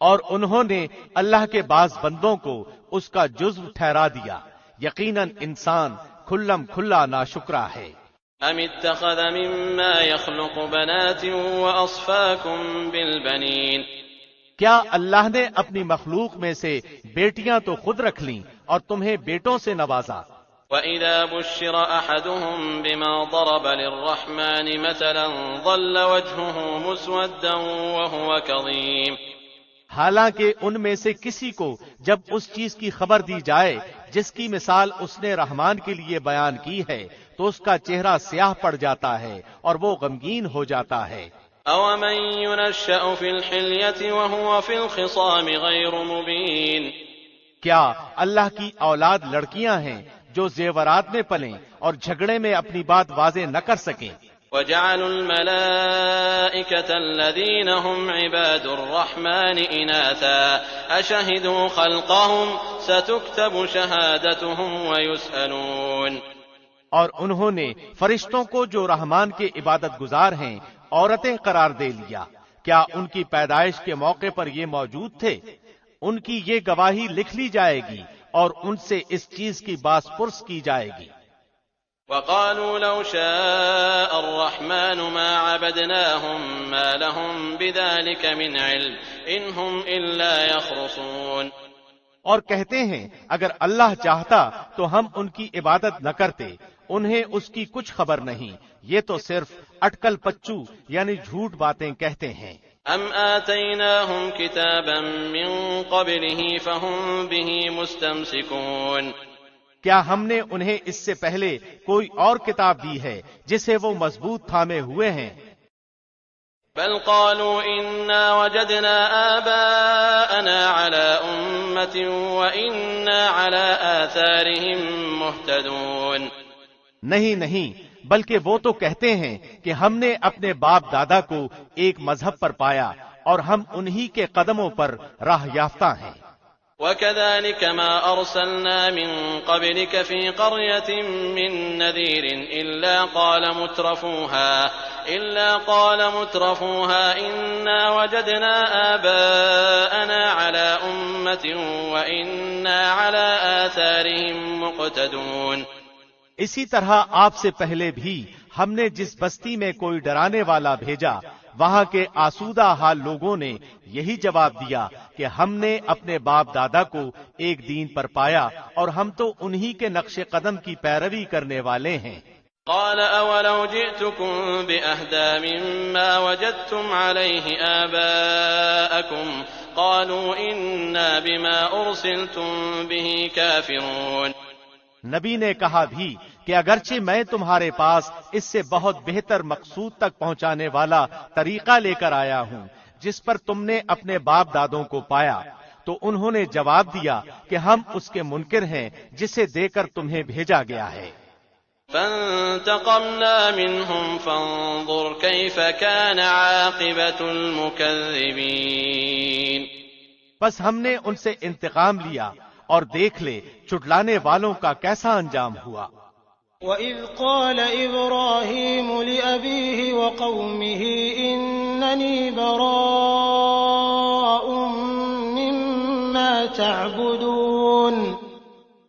اور انہوں نے اللہ کے بعض بندوں کو اس کا جزو ٹھہرا دیا، یقیناً انسان کھلم کھلا ناشکرا ہے۔ أَمِ اتَّخَذَ مِمَّا يَخْلُقُ بَنَاتٍ وَأَصْفَاكُم بِالْبَنِينَ، کیا اللہ نے اپنی مخلوق میں سے بیٹیاں تو خود رکھ لیں اور تمہیں بیٹوں سے نوازا؟ وَإِذَا بُشِّرَ أَحَدُهُم بِمَا ضَرَبَ لِلرَّحْمَٰنِ مَثَلًا ظَلَّ وَجْهُهُ مُسْوَدًّا وَهُوَ كَظِيمٌ، حالانکہ ان میں سے کسی کو جب اس چیز کی خبر دی جائے جس کی مثال اس نے رحمان کے لیے بیان کی ہے تو اس کا چہرہ سیاہ پڑ جاتا ہے اور وہ غمگین ہو جاتا ہے۔ أَوَمَن يُنَشَّأُ فِي الْحِلْيَةِ وَهُوَ فِي الْخِصَامِ غَيْرُ مُبِينٍ، کیا اللہ کی اولاد لڑکیاں ہیں جو زیورات میں پلیں اور جھگڑے میں اپنی بات واضح نہ کر سکیں؟ وَجَعَلُوا الْمَلَائِكَةَ الَّذِينَ هُمْ عِبَادُ الرَّحْمَٰنِ إِنَاثًا أَشَهِدُوا خَلْقَهُمْ سَتُكْتَبُ شَهَادَتُهُمْ وَيُسْأَلُونَ، اور انہوں نے فرشتوں کو جو رحمان کے عبادت گزار ہیں عورتیں قرار دے لیا، کیا ان کی پیدائش کے موقع پر یہ موجود تھے؟ ان کی یہ گواہی لکھ لی جائے گی اور ان سے اس چیز کی باس پرس کی جائے گی۔ وقالوا لو شاء الرحمن ما عبدناهم ما لهم بذلك من علم إن هم إلا يخرصون. اور کہتے ہیں اگر اللہ چاہتا تو ہم ان کی عبادت نہ کرتے، انہیں اس کی کچھ خبر نہیں، یہ تو صرف اٹکل پچو یعنی جھوٹ باتیں کہتے ہیں. ام آتیناہم کتابا من قبلہ فہم بہ مستمسکون. کیا ہم نے انہیں اس سے پہلے کوئی اور کتاب دی ہے جسے وہ مضبوط تھامے ہوئے ہیں؟ بل قالوا انا وجدنا آباءنا على امة وانا على آثارهم مهتدون. نہیں، بلکہ وہ تو کہتے ہیں کہ ہم نے اپنے باپ دادا کو ایک مذہب پر پایا اور ہم انہی کے قدموں پر راہ یافتہ ہیں. وكذلك ما أرسلنا من قبلك في قرية من نذير إلا قال مترفوها إنا وجدنا آباءنا على أمة وإنا على آثارهم مقتدون. اسی طرح آپ سے پہلے بھی ہم نے جس بستی میں کوئی ڈرانے والا بھیجا وہاں کے آسودہ حال لوگوں نے یہی جواب دیا کہ ہم نے اپنے باپ دادا کو ایک دین پر پایا اور ہم تو انہی کے نقش قدم کی پیروی کرنے والے ہیں. قال اولو جئتكم بأهدى مما وجدتم عليه آباءكم قالوا إنا بما أرسلتم به كافرون. نبی نے کہا بھی کہ اگرچہ میں تمہارے پاس اس سے بہت بہتر مقصود تک پہنچانے والا طریقہ لے کر آیا ہوں جس پر تم نے اپنے باپ دادوں کو پایا، تو انہوں نے جواب دیا کہ ہم اس کے منکر ہیں جسے دے کر تمہیں بھیجا گیا ہے. فانتقمنا منهم فانظر كيف كان عاقبة المكذبين. بس ہم نے ان سے انتقام لیا اور دیکھ لے چٹلانے والوں کا کیسا انجام ہوا. وَإِذْ قَالَ إِبْرَاهِيمُ لِأَبِيهِ وَقَوْمِهِ إِنَّنِي بَرَاءٌ مِّمَّا تَعْبُدُونَ.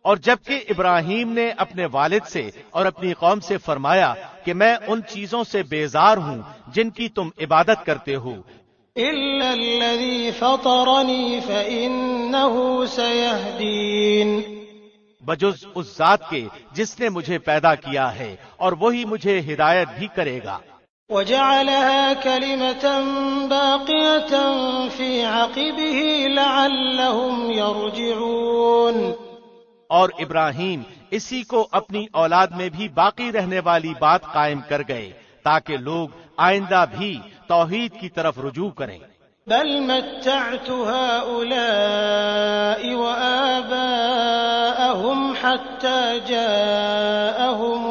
اور جبکہ ابراہیم نے اپنے والد سے اور اپنی قوم سے فرمایا کہ میں ان چیزوں سے بیزار ہوں جن کی تم عبادت کرتے ہو، إِلَّا الَّذِي فَطَرَنِي فَإِنَّهُ سَيَهْدِينِ. بجز اس ذات کے جس نے مجھے پیدا کیا ہے اور وہی مجھے ہدایت بھی کرے گا. وَجَعَلَهَا كَلِمَةً بَاقِيَةً فِي عَقِبِهِ لَعَلَّهُمْ يَرْجِعُونَ. اور ابراہیم اسی کو اپنی اولاد میں بھی باقی رہنے والی بات قائم کر گئے تاکہ لوگ آئندہ بھی توحید کی طرف رجوع کریں. بل متعت هؤلاء وآباءهم حتى جاءهم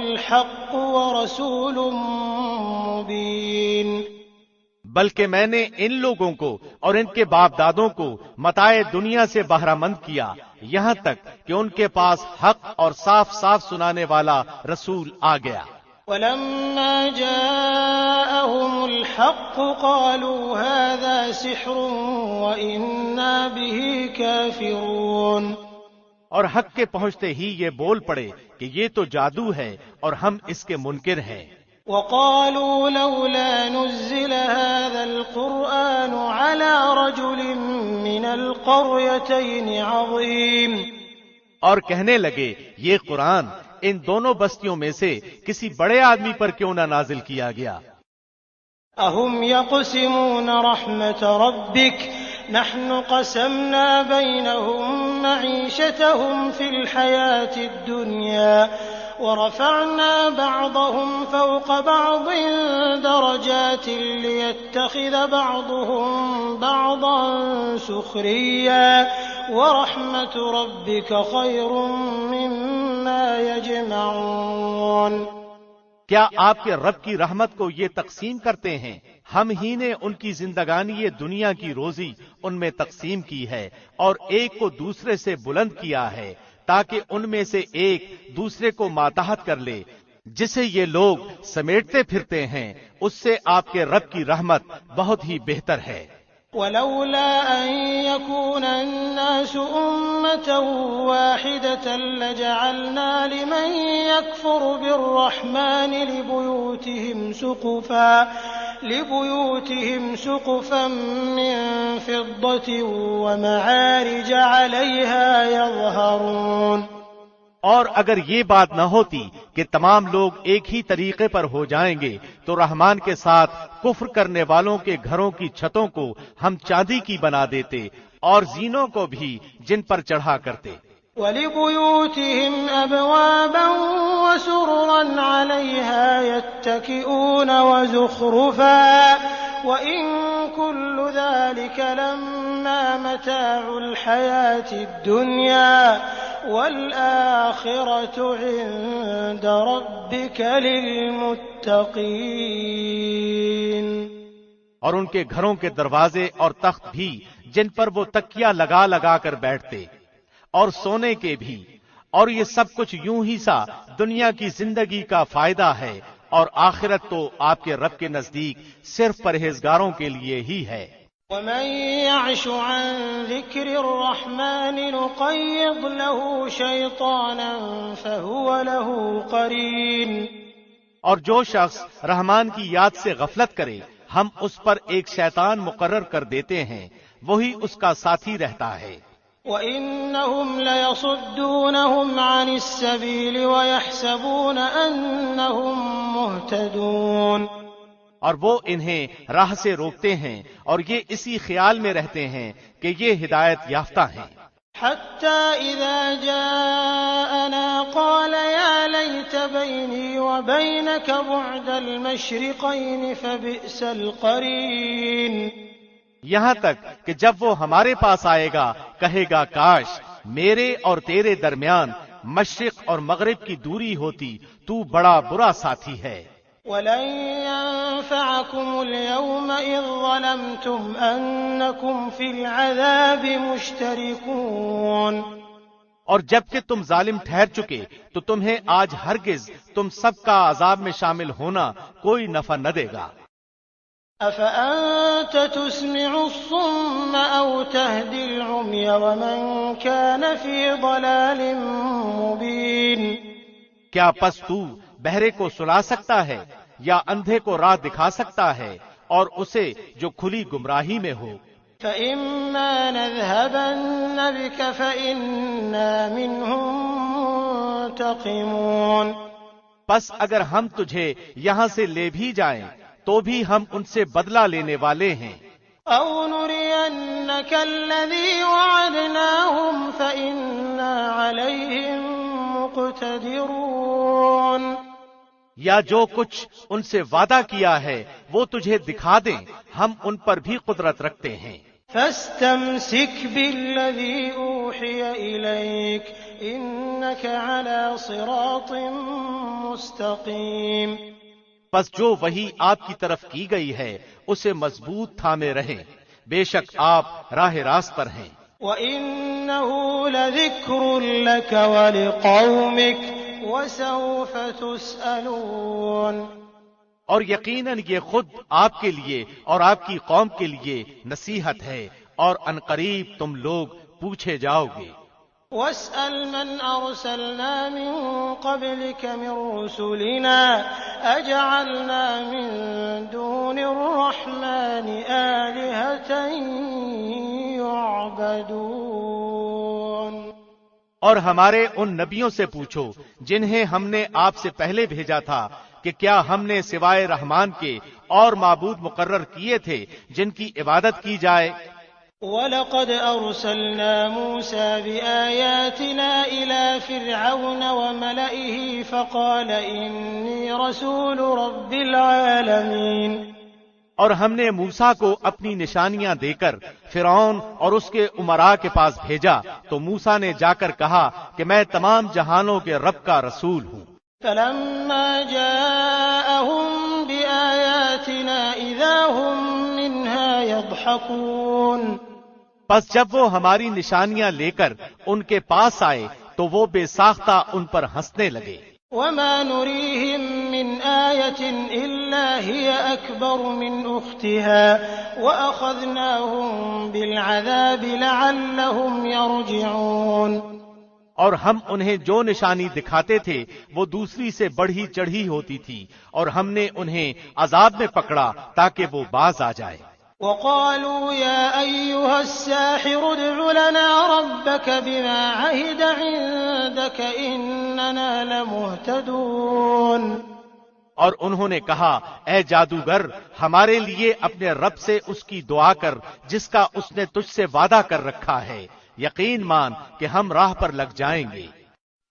الحق ورسول مبين. بلکہ میں نے ان لوگوں کو اور ان کے باپ دادوں کو متاع دنیا سے بہرہ مند کیا یہاں تک کہ ان کے پاس حق اور صاف صاف سنانے والا رسول آ گیا. ولما جاءهم الحق قالوا هذا سحر وإنا به كافرون. اور حق کے پہنچتے ہی یہ بول پڑے کہ یہ تو جادو ہے اور ہم اس کے منکر ہیں. وقالوا لولا نزل هذا القرآن على رجل من القريتين عظيم. اور کہنے لگے یہ قرآن ان دونوں بستیوں میں سے کسی بڑے آدمی پر کیوں نہ نازل کیا گیا. اهم يقسمون رحمت ربك نحن قسمنا بينهم معيشتهم في الحياة الدنيا ورفعنا بعضهم فوق بعض درجات ليتخذ بعضهم بعضا سخريا ورحمة ربك خير مما يجمعون. کیا آپ کے رب کی رحمت کو یہ تقسیم کرتے ہیں؟ ہم ہی نے ان کی زندگانی یہ دنیا کی روزی ان میں تقسیم کی ہے اور ایک کو دوسرے سے بلند کیا ہے تاکہ ان میں سے ایک دوسرے کو ماتحت کر لے. جسے یہ لوگ سمیٹتے پھرتے ہیں اس سے آپ کے رب کی رحمت بہت ہی بہتر ہے. ولولا أن يكون الناس أمة واحدة لجعلنا لمن يكفر بالرحمن لبيوتهم سقفا من فضة ومعارج عليها يظهرون۔ اور اگر یہ بات نہ ہوتی کہ تمام لوگ ایک ہی طریقے پر ہو جائیں گے تو رحمان کے ساتھ کفر کرنے والوں کے گھروں کی چھتوں کو ہم چاندی کی بنا دیتے اور زینوں کو بھی جن پر چڑھا کرتے۔ وَلِبُيُوتِهِمْ أَبْوَابًا وَسُرُرًا عَلَيْهَا يَتَّكِئُونَ وَزُخْرُفًا وَإِن كُلُّ ذَلِكَ لَمَّا مَتَاعُ الْحَيَاةِ الدُّنْيَا وَالْآخِرَةُ عِندَ رَبِّكَ لِلْمُتَّقِينَ۔ اور ان کے گھروں کے دروازے اور تخت بھی جن پر وہ تکیہ لگا لگا کر بیٹھتے اور سونے کے بھی، اور یہ سب کچھ یوں ہی سا دنیا کی زندگی کا فائدہ ہے، اور آخرت تو آپ کے رب کے نزدیک صرف پرہیزگاروں کے لیے ہی ہے۔ وَمَن يَعْشُ عَن ذِكْرِ الرَّحْمَنِ نُقَيِّضْ لَهُ شَيْطَانًا فَهُوَ لَهُ قَرِينٌ۔ اور جو شخص رحمان کی یاد سے غفلت کرے ہم اس پر ایک شیطان مقرر کر دیتے ہیں، وہی اس کا ساتھی رہتا ہے۔ وَإِنَّهُمْ لَيَصُدُّونَهُمْ عَنِ السَّبِيلِ وَيَحْسَبُونَ أَنَّهُمْ مُهْتَدُونَ۔ اور وہ انہیں راہ سے روکتے ہیں اور یہ اسی خیال میں رہتے ہیں کہ یہ ہدایت یافتہ ہیں۔ حَتَّى إِذَا جَاءَنَا قَالَ يَا لَيْتَ بَيْنِي وَبَيْنَكَ بُعْدَ الْمَشْرِقَيْنِ فَبِئْسَ الْقَرِينُ۔ یہاں تک کہ جب وہ ہمارے پاس آئے گا کہے گا کاش میرے اور تیرے درمیان مشرق اور مغرب کی دوری ہوتی، تو بڑا برا ساتھی ہے۔ وَلَن يَنفَعَكُمُ الْيَوْمَ إِذ ظَّلَمْتُمْ أَنَّكُمْ فِي الْعَذَابِ مُشْتَرِكُونَ۔ اور جب کہ تم ظالم ٹھہر چکے تو تمہیں آج ہرگز تم سب کا عذاب میں شامل ہونا کوئی نفع نہ دے گا۔ أَفَأَنتَ تُسْمِعُ الصُّمَّ أَوْ تَهْدِي الْعُمْيَ وَمَن كَانَ فِي ضَلَالٍ مُّبِينٍ۔ کیا پس تو بہرے کو سلا سکتا ہے یا اندھے کو راہ دکھا سکتا ہے اور اسے جو کھلی گمراہی میں ہو؟ فَإِمَّا نَذْهَبَنَّ بِكَ فَإِنَّا مِنْهُمْ مُنْتَقِمُونَ۔ پس اگر ہم تجھے یہاں سے لے بھی جائیں تو بھی ہم ان سے بدلہ لینے والے ہیں۔ أَوْ نُرِيَنَّكَ الَّذِي وَعَدْنَاهُمْ فَإِنَّا عَلَيْهِمْ مُقْتَدِرُونَ۔ یا جو کچھ ان سے وعدہ کیا ہے وہ تجھے دکھا دیں، ہم ان پر بھی قدرت رکھتے ہیں۔ فَاسْتَمْسِكْ بِالَّذِي أُوحِيَ إِلَيْكَ إِنَّكَ عَلَى صِرَاطٍ مُسْتَقِيمٍ۔ پس جو وحی آپ کی طرف کی گئی ہے اسے مضبوط تھامے رہیں، بے شک آپ راہ راست پر ہیں۔ وَإِنَّهُ لَذِكْرٌ لَكَ وَلِقَوْمِكَ وَسَوْفَ تُسْأَلُونَ۔ اور یقیناً یہ خود آپ کے لیے اور آپ کی قوم کے لیے نصیحت ہے، اور عنقریب تم لوگ پوچھے جاؤ گے۔ وَاسْأَلْ مَنْ أَرْسَلْنَا مِن قَبْلِكَ مِن رُّسُلِنَا أَجَعَلْنَا مِن دُونِ الرَّحْمَٰنِ آلِهَةً يُعْبَدُونَ۔ اور ہمارے ان نبیوں سے پوچھو جنہیں ہم نے آپ سے پہلے بھیجا تھا کہ کیا ہم نے سوائے رحمان کے اور معبود مقرر کیے تھے جن کی عبادت کی جائے؟ وَلَقَدْ أَرْسَلْنَا مُوسَىٰ بِآيَاتِنَا إِلَىٰ فِرْعَوْنَ وَمَلَئِهِ فَقَالَ إِنِّي رَسُولُ رَبِّ الْعَالَمِينَ۔ اور ہم نے موسیٰ کو اپنی نشانیاں دے کر فرعون اور اس کے امراء کے پاس بھیجا تو موسیٰ نے جا کر کہا کہ میں تمام جہانوں کے رب کا رسول ہوں۔ فَلَمَّا جَاءَهُم بِآيَاتِنَا إِذَا هُم مِّنْهَا يَضْحَكُونَ۔ پس جب وہ ہماری نشانیاں لے کر ان کے پاس آئے تو وہ بے ساختہ ان پر ہنسنے لگے۔ وما نريهم من آية إلا هي أكبر من أختها وأخذناهم بالعذاب لعلهم يرجعون۔ اور ہم انہیں جو نشانی دکھاتے تھے وہ دوسری سے بڑھی چڑھی ہوتی تھی، اور ہم نے انہیں عذاب میں پکڑا تاکہ وہ باز آ جائے۔ وقالوا يا أيها الساحر ادع لنا ربك بما عهد عندك إننا لمهتدون۔ اور انہوں نے کہا اے جادوگر ہمارے لیے اپنے رب سے اس کی دعا کر جس کا اس نے تجھ سے وعدہ کر رکھا ہے، یقین مان کہ ہم راہ پر لگ جائیں گے۔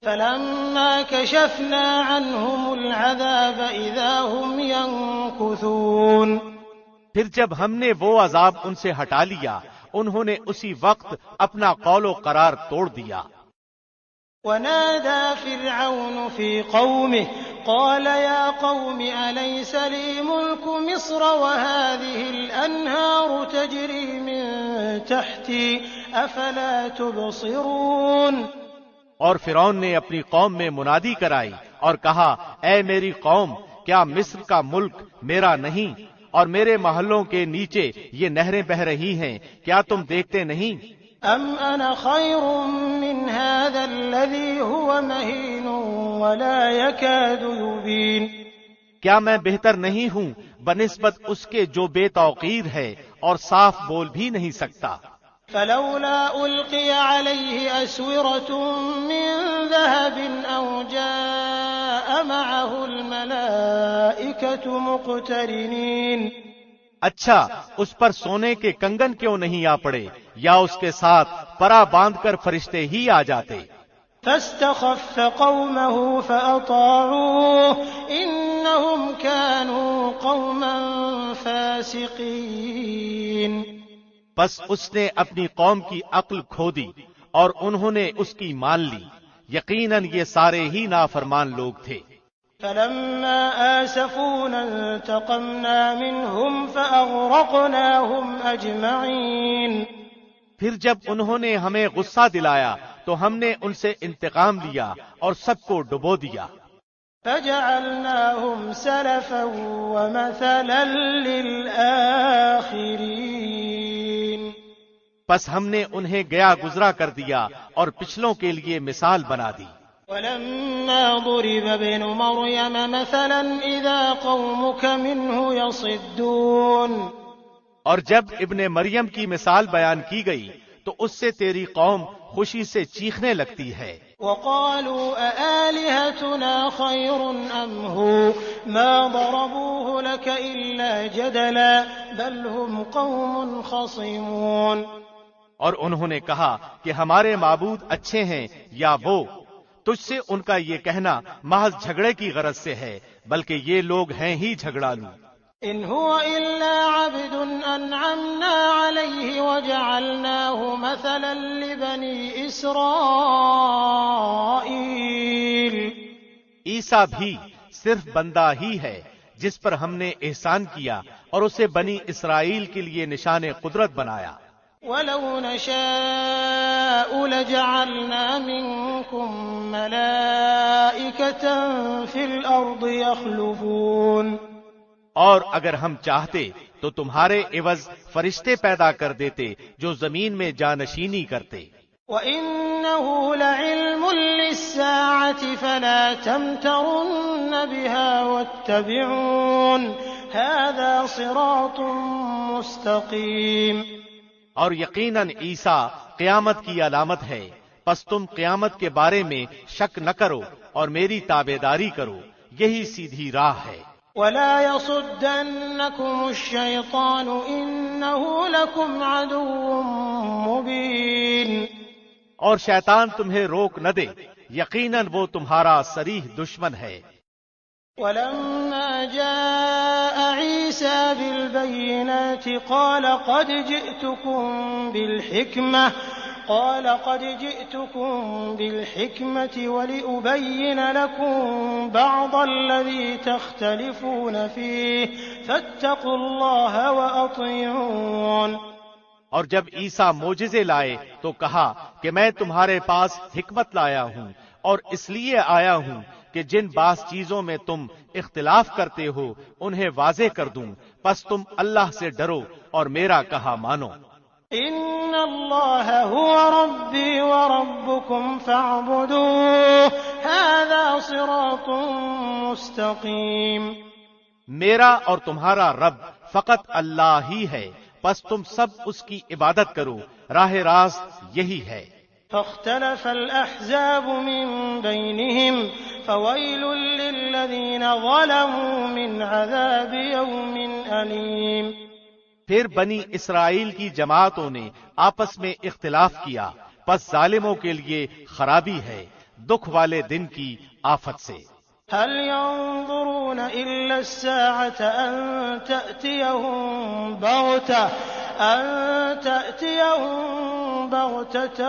فلما كشفنا عنهم العذاب إذا هم ينكثون۔ پھر جب ہم نے وہ عذاب ان سے ہٹا لیا انہوں نے اسی وقت اپنا قول و قرار توڑ دیا۔ ونادى فرعون في قومه قال يا قوم أليس لي ملك مصر وهذه الأنهار تجري من تحتي أفلا تبصرون۔ اور فرعون نے اپنی قوم میں منادی کرائی اور کہا اے میری قوم کیا مصر کا ملک میرا نہیں اور میرے محلوں کے نیچے یہ نہریں بہ رہی ہیں، کیا تم دیکھتے نہیں؟ ام انا خیر من هذا الذي هو مهین ولا يكاد يبین۔ کیا میں بہتر نہیں ہوں بنسبت اس کے جو بے توقیر ہے اور صاف بول بھی نہیں سکتا؟ فلولا القي عليه اسورة من ذهب او جاء معه الملائكة مقترنين۔ اچھا اس پر سونے کے کنگن کیوں نہیں آ پڑے یا اس کے ساتھ پرا باندھ کر فرشتے ہی آ جاتے؟ فاستخف قومه فأطاعوه إنهم كانوا قوما فاسقين۔ بس اس نے اپنی قوم کی عقل کھو دی اور انہوں نے اس کی مان لی، یقیناً یہ سارے ہی نافرمان لوگ تھے۔ فلما آسفونا انتقمنا منهم فأغرقناهم أجمعين۔ پھر جب انہوں نے ہمیں غصہ دلایا تو ہم نے ان سے انتقام لیا اور سب کو ڈبو دیا۔ فجعلناهم سلفا ومثلا للآخرين۔ پس ہم نے انہیں گیا گزرا کر دیا اور پچھلوں کے لیے مثال بنا دی۔ ولما ضرب ابن مريم مثلا إذا قومك منه يصدون۔ اور جب ابن مریم کی مثال بیان کی گئی تو اس سے تیری قوم خوشی سے چیخنے لگتی ہے۔ وقالوا أآلهتنا خير أم هو ما ضربوه لك إلا جدلا بل هم قوم خصمون۔ اور انہوں نے کہا کہ ہمارے معبود اچھے ہیں یا وہ، تجھ سے ان کا یہ کہنا محض جھگڑے کی غرض سے ہے، بلکہ یہ لوگ ہیں ہی جھگڑالو۔ إن هو إلا عبد أنعمنا عليه وجعلناه مثلا لبني إسرائيل۔ عیسیٰ بھی صرف بندہ ہی ہے جس پر ہم نے احسان کیا اور اسے بنی اسرائیل کے لیے نشان قدرت بنایا۔ وَلَوْ نَشَاءُ لَجَعَلْنَا مِنكُم مَّلَائِكَةً فِي الْأَرْضِ يَخْلُفُونَ۔ اور اگر ہم چاہتے تو تمہارے عوض فرشتے پیدا کر دیتے جو زمین میں جانشینی کرتے۔ وَإِنَّهُ لَعِلْمٌ لِّلسَّاعَةِ فَلَا تَمْتَرُنَّ بِهَا وَاتَّبِعُونِ هَذَا صِرَاطٌ مُّسْتَقِيمٌ۔ اور یقیناً عیسیٰ قیامت کی علامت ہے، پس تم قیامت کے بارے میں شک نہ کرو اور میری تابعداری کرو، یہی سیدھی راہ ہے۔ وَلَا يَصُدَّنَّكُمُ الشَّيْطَانُ إِنَّهُ لَكُمْ عَدُوٌّ مُّبِينٌ۔ اور شیطان تمہیں روک نہ دے، یقیناً وہ تمہارا صریح دشمن ہے۔ وَلَمَّا جَاءَ عِيسَىٰ بِالْبَيِّنَاتِ قَالَ قَدْ جِئْتُكُم بِالْحِكْمَةِ وَلِأُبَيِّنَ لَكُم بَعْضَ الَّذِي تَخْتَلِفُونَ فِيهِ فَاتَّقُوا اللَّهَ وَأَطِيعُونِ۔ اور جب عیسیٰ معجزے لائے تو کہا کہ میں تمہارے پاس حکمت لایا ہوں اور اس لیے آیا ہوں کہ جن بعض چیزوں میں تم اختلاف کرتے ہو انہیں واضح کر دوں، پس تم اللہ سے ڈرو اور میرا کہا مانو۔ ان اللہ هو ربی وربکم فاعبدوہ ھذا صراط مستقیم۔ میرا اور تمہارا رب فقط اللہ ہی ہے، پس تم سب اس کی عبادت کرو، راہ راست یہی ہے۔ فاختلف الأحزاب من بينهم فويل للذين ظلموا من عذاب يوم أليم۔ پھر بنی اسرائیل کی جماعتوں نے آپس میں اختلاف کیا، پس ظالموں کے لیے خرابی ہے دکھ والے دن کی آفت سے۔ هل ينظرون إلا الساعة أن تأتيهم بغتة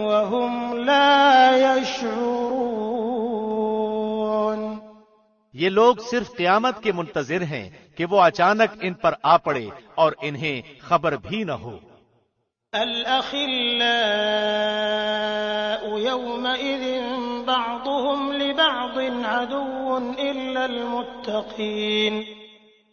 وهم لا يشعرون۔ یہ لوگ صرف قیامت کے منتظر ہیں کہ وہ اچانک ان پر آ پڑے اور انہیں خبر بھی نہ ہو۔ الأخلاء يومئذ بعضهم لبعض عدو إلا المتقين۔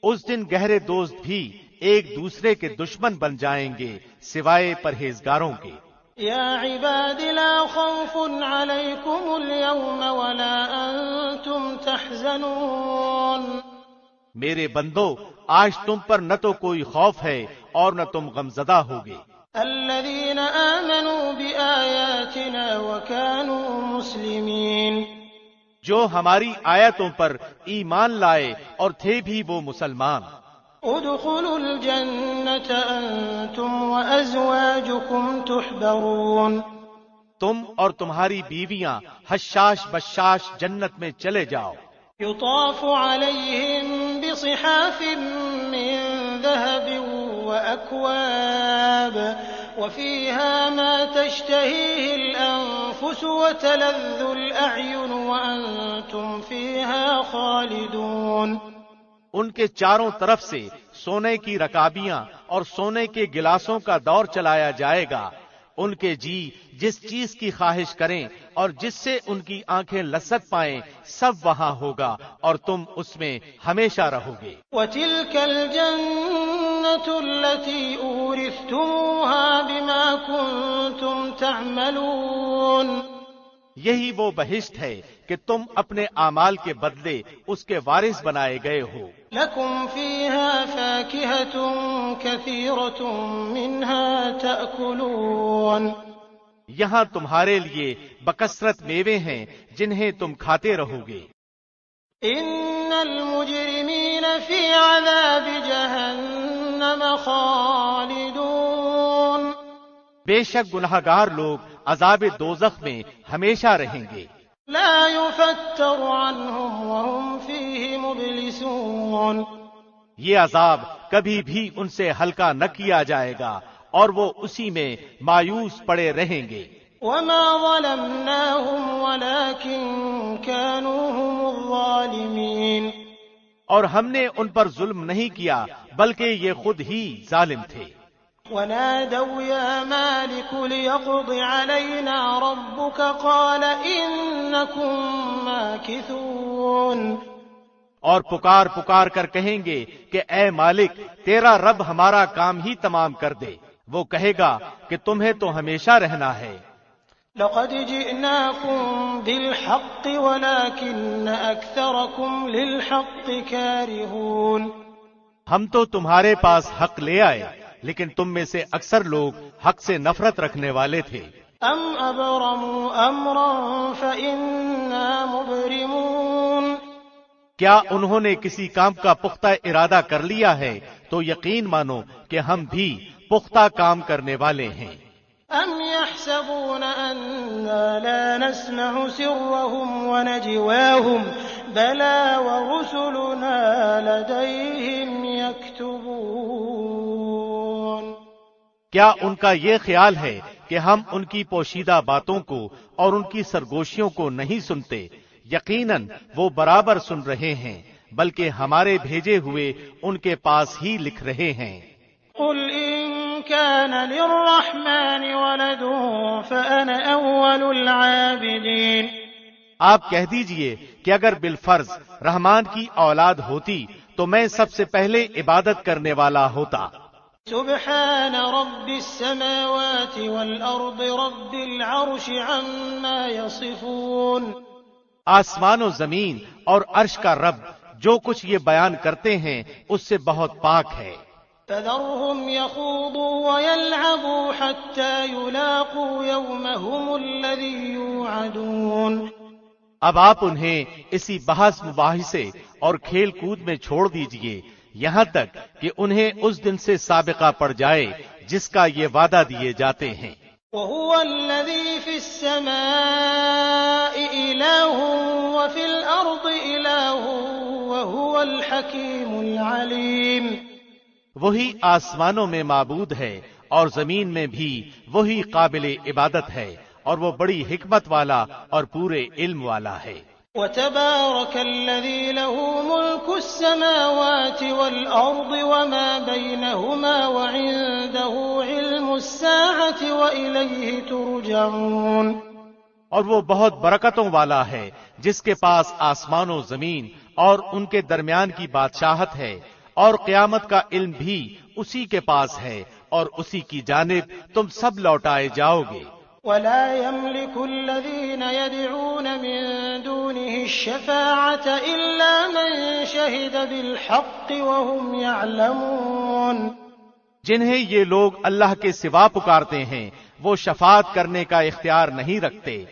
اس دن گہرے دوست بھی ایک دوسرے کے دشمن بن جائیں گے سوائے پرہیزگاروں کے۔ یا عباد لا خوف علیکم اليوم ولا انتم تحزنون۔ میرے بندو آج تم پر نہ تو کوئی خوف ہے اور نہ تم غمزدہ ہوگے۔ الذین آمنوا بآیاتنا وكانوا مسلمین۔ جو ہماری آیتوں پر ایمان لائے اور تھے بھی وہ مسلمان۔ ادخلوا الجنة انتم وازواجكم تحبرون۔ تم اور تمہاری بیویاں حشاش بشاش جنت میں چلے جاؤ۔ يطاف عليهم بصحاف من ذهب وأكواب وفيها ما تشتهيه الأنفس وتلذ الأعين وأنتم فيها خالدون۔ ان کے چاروں طرف سے سونے کی رکابیاں اور سونے کے گلاسوں کا دور چلایا جائے گا۔ ان کے جی جس چیز کی خواہش کریں اور جس سے ان کی آنکھیں لذت پائیں سب وہاں ہوگا اور تم اس میں ہمیشہ رہو گے۔ وَتِلْكَ الْجَنَّةُ الَّتِي أُورِثْتُمُوهَا بِمَا كُنتُمْ تَعْمَلُونَ۔ یہی وہ بہشت ہے کہ تم اپنے اعمال کے بدلے اس کے وارث بنائے گئے ہو۔ لَكُمْ فِيهَا فَاكِهَةٌ كَثِيرَةٌ مِنْهَا تَأْكُلُونَ۔ یہاں تمہارے لیے بکثرت میوے ہیں جنہیں تم کھاتے رہو گے۔ إِنَّ الْمُجْرِمِينَ فِي عَذَابِ جَهَنَّمَ خَالِدُونَ۔ بے شک گناہگار لوگ عذاب دوزخ میں ہمیشہ رہیں گے۔ لا يفتر عنهم وهم فيه مبلسون۔ یہ عذاب کبھی بھی ان سے ہلکا نہ کیا جائے گا اور وہ اسی میں مایوس پڑے رہیں گے۔ وما ظلمناهم ولكن كانوا هم الظالمين۔ اور ہم نے ان پر ظلم نہیں کیا بلکہ یہ خود ہی ظالم تھے۔ ونادوا يا مالك ليقض علينا ربك قال إنكم ماكثون۔ اور پکار پکار کر کہیں گے کہ اے مالک تیرا رب ہمارا کام ہی تمام کر دے، وہ کہے گا کہ تمہیں تو ہمیشہ رہنا ہے۔ لقد جئناكم بالحق ولكن أكثركم للحق كارهون۔ ہم تو تمہارے پاس حق لے آئے لیکن تم میں سے اکثر لوگ حق سے نفرت رکھنے والے تھے۔ ام ابرموا امرا فإنا مبرمون۔ کیا انہوں نے کسی کام کا پختہ ارادہ کر لیا ہے تو یقین مانو کہ ہم بھی پختہ کام کرنے والے ہیں۔ ام يحسبون أنا لا نسمع سرهم ونجواهم بلى ورسلنا لديهم يكتبون۔ کیا ان کا یہ خیال ہے کہ ہم ان کی پوشیدہ باتوں کو اور ان کی سرگوشیوں کو نہیں سنتے؟ یقیناً وہ برابر سن رہے ہیں بلکہ ہمارے بھیجے ہوئے ان کے پاس ہی لکھ رہے ہیں۔ قل إن كان للرحمن ولد فأنا أول العابدين۔ آپ کہہ دیجئے کہ اگر بالفرض رحمان کی اولاد ہوتی تو میں سب سے پہلے عبادت کرنے والا ہوتا۔ سبحان رب السماوات والأرض رب العرش عما يصفون۔ آسمان و زمین اور عرش کا رب جو کچھ یہ بیان کرتے ہیں اس سے بہت پاک ہے۔ فذرهم يخوضوا ويلعبوا حتى يلاقوا يومهم الذي يوعدون۔ اب آپ انہیں اسی بحث مباحثے اور کھیل کود میں چھوڑ دیجئے یہاں تک کہ انہیں اس دن سے سابقہ پڑ جائے جس کا یہ وعدہ دیے جاتے ہیں۔ وهو الذي في السماء إله وفي الأرض إله وهو الحكيم العليم۔ وہی آسمانوں میں معبود ہے اور زمین میں بھی وہی قابل عبادت ہے اور وہ بڑی حکمت والا اور پورے علم والا ہے۔ وتبارك الذي له ملك السماوات والأرض وما بينهما وعنده علم الساعة وإليه ترجعون۔ اور وہ بہت برکتوں والا ہے جس کے پاس آسمان و زمین اور ان کے درمیان کی بادشاہت ہے، اور قیامت کا علم بھی اسی کے پاس ہے اور اسی کی جانب تم سب لوٹائے جاؤ گے۔ ولا يملك الذين يدعون من دونه الشفاعة إلا من شهد بالحق وهم يعلمون۔ جنہیں یہ لوگ اللہ کے سوا پکارتے ہیں وہ شفاعت کرنے کا اختیار نہیں رکھتے،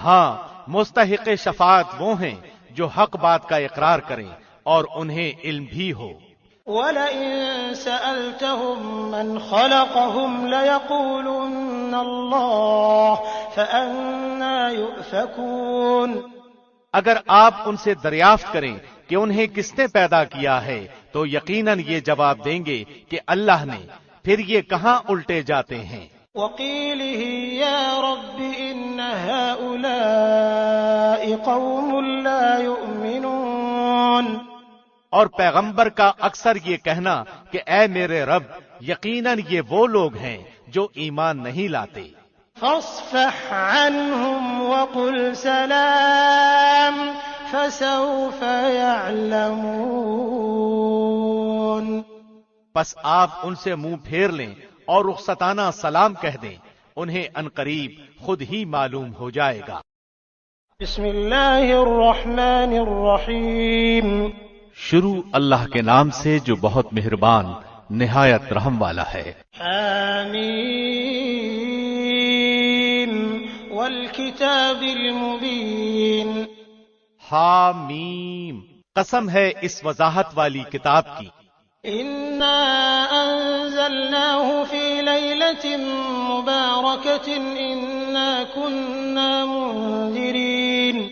ہاں مستحق شفاعت وہ ہیں جو حق بات کا اقرار کریں اور انہیں علم بھی ہو۔ وَلَئِن سَأَلْتَهُم مَّنْ خَلَقَهُمْ لَيَقُولُنَّ اللَّهُ فَأَنَّىٰ يُؤْفَكُونَ۔ اگر آپ ان سے دریافت کریں کہ انہیں کس نے پیدا کیا ہے تو یقیناً یہ جواب دیں گے کہ اللہ نے، پھر یہ کہاں الٹے جاتے ہیں۔ وَقِيلِهِ يَا رَبِّ إِنَّ هَٰؤُلَاءِ قَوْمٌ لَّا يُؤْمِنُونَ۔ اور پیغمبر کا اکثر یہ کہنا کہ اے میرے رب یقیناً یہ وہ لوگ ہیں جو ایمان نہیں لاتے۔ فاصفح عنهم وقل سلام فسوف يعلمون۔ پس آپ ان سے منہ پھیر لیں اور رخصتانہ سلام کہہ دیں، انہیں عنقریب خود ہی معلوم ہو جائے گا۔ بسم اللہ الرحمن الرحیم۔ شروع اللہ کے نام سے جو بہت مہربان نہایت رحم والا ہے۔ حامیم والکتاب المبین۔ حامیم، قسم ہے اس وضاحت والی کتاب کی۔ انا انزلناه فی لیلۃ مبارکۃ انا کنا منذرین۔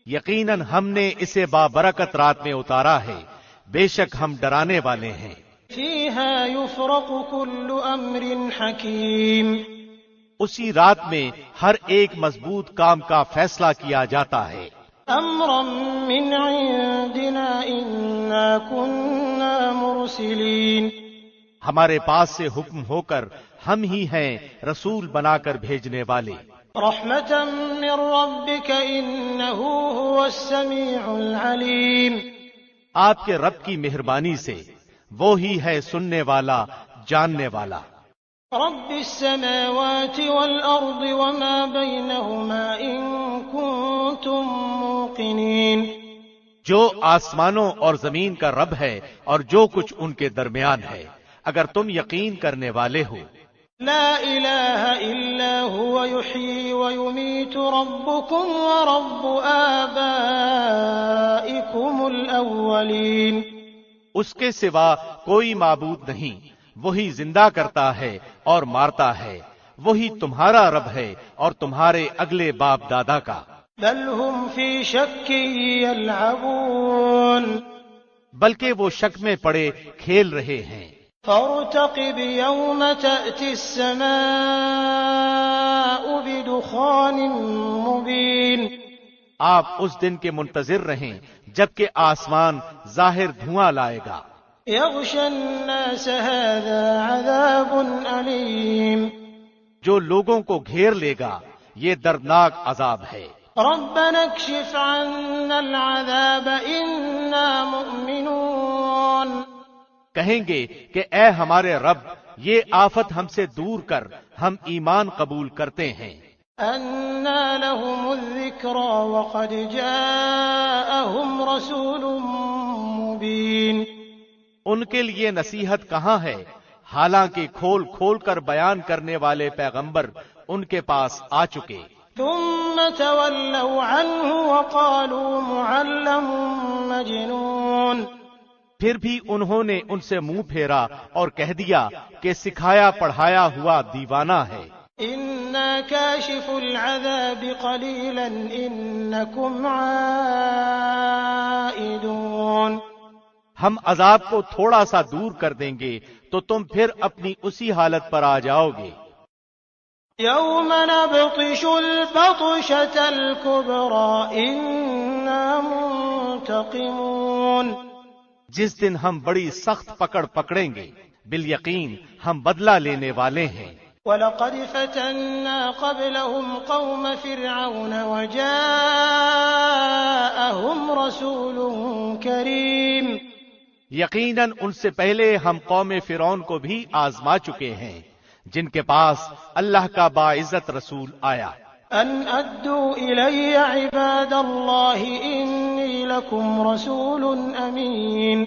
یقیناً ہم نے اسے بابرکت رات میں اتارا ہے، بے شک ہم ڈرانے والے ہیں۔ فیہا یفرق کل امر حکیم۔ اسی رات میں ہر ایک مضبوط کام کا فیصلہ کیا جاتا ہے۔ امرا من عندنا انا کنا مرسلین۔ ہمارے پاس سے حکم ہو کر ہم ہی ہیں رسول بنا کر بھیجنے والے۔ رحمتا من ربک انہ هو السمیع العلیم۔ آپ کے رب کی مہربانی سے وہ ہی ہے سننے والا جاننے والا۔ رب السماوات والارض وما بینہما ان کنتم موقنین۔ جو آسمانوں اور زمین کا رب ہے اور جو کچھ ان کے درمیان ہے اگر تم یقین کرنے والے ہو۔ لا الہ الا هو یحیی ویمیت ربکم ورب آبائکم الاولین۔ اس کے سوا کوئی معبود نہیں، وہی زندہ کرتا ہے اور مارتا ہے، وہی تمہارا رب ہے اور تمہارے اگلے باپ دادا کا۔ بل هم فی شک یلعبون۔ بلکہ وہ شک میں پڑے کھیل رہے ہیں۔ فارتقب یوم تأتی السماء بدخان مبین۔ آپ اس دن کے منتظر رہیں جبکہ آسمان ظاہر دھواں لائے گا۔ یغشی الناس هذا عذاب علیم۔ جو لوگوں کو گھیر لے گا یہ دردناک عذاب ہے۔ ربنا اكشف عنا العذاب إنا مؤمنون. کہیں گے کہ اے ہمارے رب، یہ آفت ہم سے دور کر، ہم ایمان قبول کرتے ہیں. أنى لهم الذكرى وقد جاءهم رسول مبين. ان کے لیے نصیحت کہاں ہے، حالانکہ کھول کھول کر بیان کرنے والے پیغمبر ان کے پاس آ چکے. ثم تولوا عنه وقالوا معلم مجنون. پھر بھی انہوں نے ان سے منہ پھیرا اور کہہ دیا کہ سکھایا پڑھایا ہوا دیوانہ ہے. إنا كاشف العذاب قليلا إنكم عائدون. ہم عذاب کو تھوڑا سا دور کر دیں گے تو تم پھر اپنی اسی حالت پر آ جاؤ گے. يوم نبطش البطشة الكبرى إنا منتقمون. جس دن ہم بڑی سخت پکڑ پکڑیں گے، بالیقین ہم بدلہ لینے والے ہیں. وَلَقَدْ فَتَنَّا قَبْلَهُمْ قَوْمَ فِرْعَوْنَ وَجَاءَهُمْ رَسُولٌ كَرِيمٌ. یقیناً ان سے پہلے ہم قوم فرعون کو بھی آزما چکے ہیں، جن کے پاس اللہ کا باعزت رسول آیا. أَنْ أَدُّوا إِلَيَّ عِبَادَ اللَّهِ إِنِّي لَكُمْ رَسُولٌ أَمِينٌ.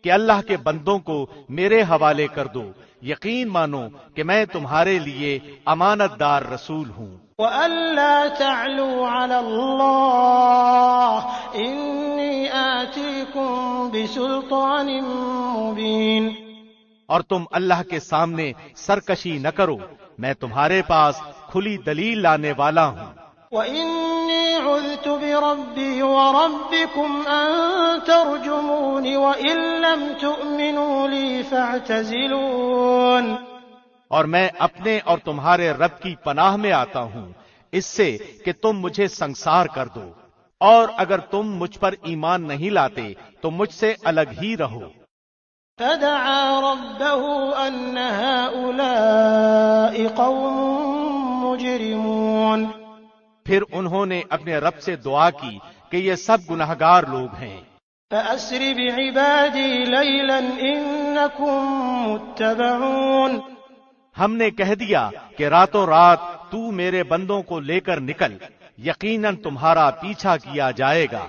کہ اللہ کے بندوں کو میرے حوالے کر دو، یقین مانو کہ میں تمہارے لیے امانت دار رسول ہوں. وَأَلَّا تَعْلُوا عَلَى اللَّهِ إِنِّي آتِيكُمْ بِسُلْطَانٍ مُبِينٍ. اور تم اللہ کے سامنے سرکشی نہ کرو، میں تمہارے پاس کھلی دلیل لانے والا ہوں. وَإِنِّي عُذْتُ بِرَبِّي وَرَبِّكُمْ أَن تَرْجُمُونِ وَإِن لَّمْ تُؤْمِنُوا لِي فَاعْتَزِلُونِ. اور میں اپنے اور تمہارے رب کی پناہ میں آتا ہوں اس سے کہ تم مجھے سنسار کر دو، اور اگر تم مجھ پر ایمان نہیں لاتے تو مجھ سے الگ ہی رہو. فَدَعَا رَبَّهُ أَنَّ هَٰؤُلَاءِ قَوْمٌ مُجْرِمُونَ. پھر انہوں نے اپنے رب سے دعا کی کہ یہ سب گناہگار لوگ ہیں. فَأَسْرِ بِعِبَادِي لَيْلًا إِنَّكُمْ مُتَّبَعُونَ. ہم نے کہہ دیا کہ راتوں رات تو میرے بندوں کو لے کر نکل، یقیناً تمہارا پیچھا کیا جائے گا.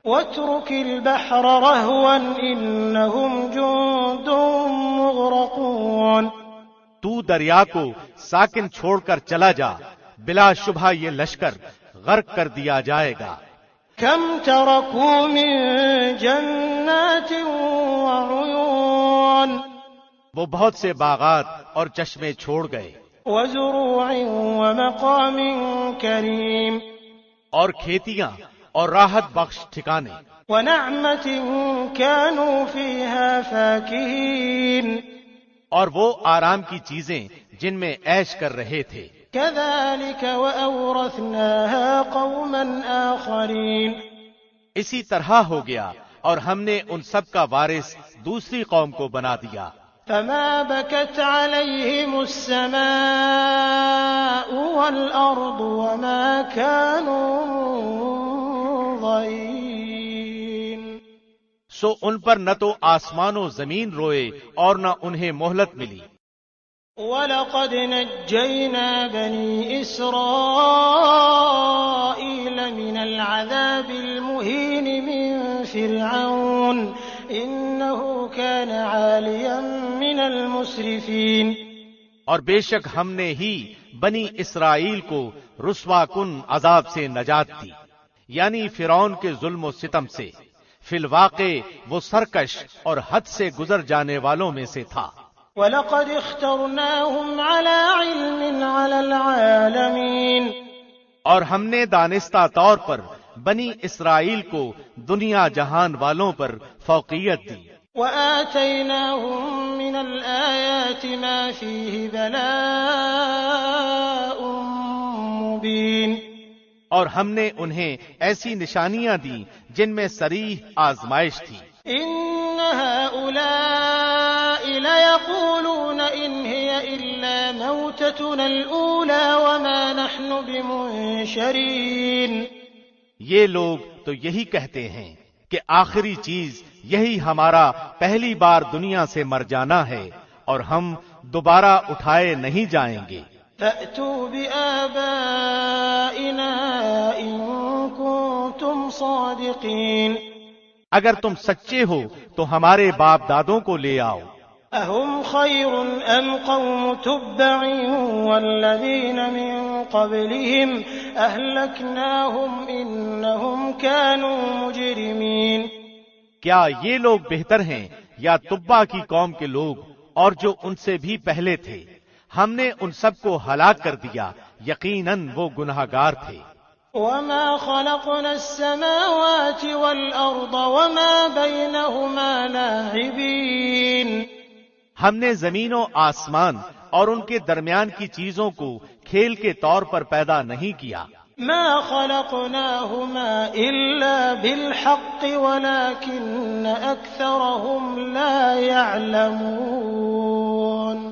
وَاتْرُكِ الْبَحْرَ رَهْوًا إِنَّهُمْ جُندٌ مُغْرَقُونَ. تو دریا کو ساکن چھوڑ کر چلا جا، بلا شبہ یہ لشکر غرق کر دیا جائے گا. كَمْ تَرَكُوا مِن جَنَّاتٍ وَعُيُونٍ. وہ بہت سے باغات اور چشمے چھوڑ گئے، وَزُرُوعٍ وَمَقَامٍ كَرِيمٍ. اور کھیتیاں اور راحت بخش ٹھکانے. وَنَعْمَةٍ كَانُوا فِيهَا فَاكِهِينَ. اور وہ آرام کی چیزیں جن میں عیش کر رہے تھے. كَذَلِكَ وَأَوْرَثْنَاهَا قَوْمًا آخَرِينَ. اسی طرح ہو گیا اور ہم نے ان سب کا وارث دوسری قوم کو بنا دیا. فَمَا بَكَتْ عَلَيْهِمُ السَّمَاءُ وَالْأَرْضُ وَمَا كَانُوا مُنظَرِينَ. سو ان پر نہ تو آسمان و زمین روئے اور نہ انہیں مہلت ملی. وَلَقَدْ نَجَّيْنَا بَنِي إِسْرَائِيلَ مِنَ الْعَذَابِ الْمُهِينِ مِنْ فِرْعَوْنَ إِنَّهُ كَانَ عَالِيًا مِنَ الْمُسْرِفِينَ. اور بے شک ہم نے ہی بنی اسرائیل کو رسوا کن عذاب سے نجات دی، یعنی فرعون کے ظلم و ستم سے. فی الواقع وہ سرکش اور حد سے گزر جانے والوں میں سے تھا. وَلَقَدِ اخْتَرْنَاهُمْ عَلَىٰ عِلْمٍ عَلَى الْعَالَمِينَ. اور ہم نے دانستہ طور پر بنی اسرائیل کو دنیا جہان والوں پر فوقیت دی. وَآتَيْنَاهُم مِّنَ الْآيَاتِ مَا فِيهِ بَلَاءٌ مُّبِينٌ. اور ہم نے انہیں ایسی نشانیاں دیں جن میں صریح آزمائش تھی. إِنَّ هَٰؤُلَاءِ لَيَقُولُونَ إِنْ هِيَ إِلَّا مَوْتَتُنَا الْأُولَىٰ وَمَا نَحْنُ بِمُنشَرِينَ. یہ لوگ تو یہی کہتے ہیں کہ آخری چیز یہی ہمارا پہلی بار دنیا سے مر جانا ہے اور ہم دوبارہ اٹھائے نہیں جائیں گے۔ فَأْتُوا بِآبَائِنَا إِن كُنتُمْ صَادِقِينَ۔ اگر تم سچے ہو تو ہمارے باپ دادوں کو لے آؤ۔ أَهُمْ خَيْرٌ أَمْ قَوْمُ تُبَّعٍ وَالَّذِينَ مِن قَبْلِهِمْ أَهْلَكْنَاهُمْ إِنَّهُمْ كَانُوا مُجْرِمِينَ۔ کیا یہ لوگ بہتر ہیں یا تبا کی قوم کے لوگ اور جو ان سے بھی پہلے تھے؟ ہم نے ان سب کو ہلاک کر دیا، یقیناً وہ گناہگار تھے۔ وَمَا خَلَقْنَا السَّمَاوَاتِ وَالْأَرْضَ وَمَا بَيْنَهُمَا لَاعِبِينَ۔ ہم نے زمین و آسمان اور ان کے درمیان کی چیزوں کو کھیل کے طور پر پیدا نہیں کیا۔ مَا خَلَقْنَاهُمَا إِلَّا بِالْحَقِّ وَلَكِنَّ أَكْثَرَهُمْ لَا يَعْلَمُونَ۔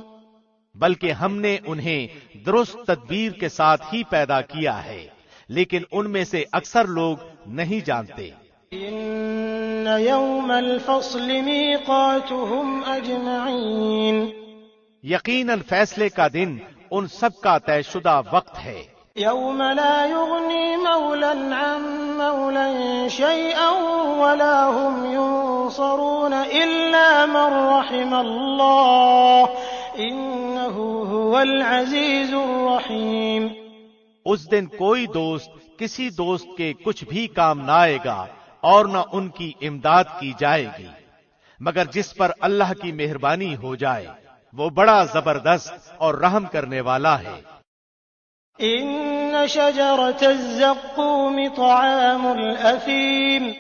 بلکہ ہم نے انہیں درست تدبیر کے ساتھ ہی پیدا کیا ہے، لیکن ان میں سے اکثر لوگ نہیں جانتے۔ إِنَّ يَوْمَ الْفَصْلِ مِيقَاتُهُمْ أَجْمَعِينَ۔ یقیناً فیصلے کا دن ان سب کا طے شدہ وقت ہے۔ يَوْمَ لَا يُغْنِي مَوْلًى عَن مَّوْلًى شَيْئًا وَلَا هُمْ يُنصَرُونَ إِلَّا مَن رَّحِمَ اللَّهُ إِنَّهُ هُوَ الْعَزِيزُ الرَّحِيمُ۔ اس دن کوئی دوست کسی دوست کے کچھ بھی کام نہ آئے گا اور نہ ان کی امداد کی جائے گی مگر جس پر اللہ کی مہربانی ہو جائے، وہ بڑا زبردست اور رحم کرنے والا ہے۔ إِنَّ شَجَرَةَ الزَّقُّومِ طَعَامُ الْأَثِيمِ۔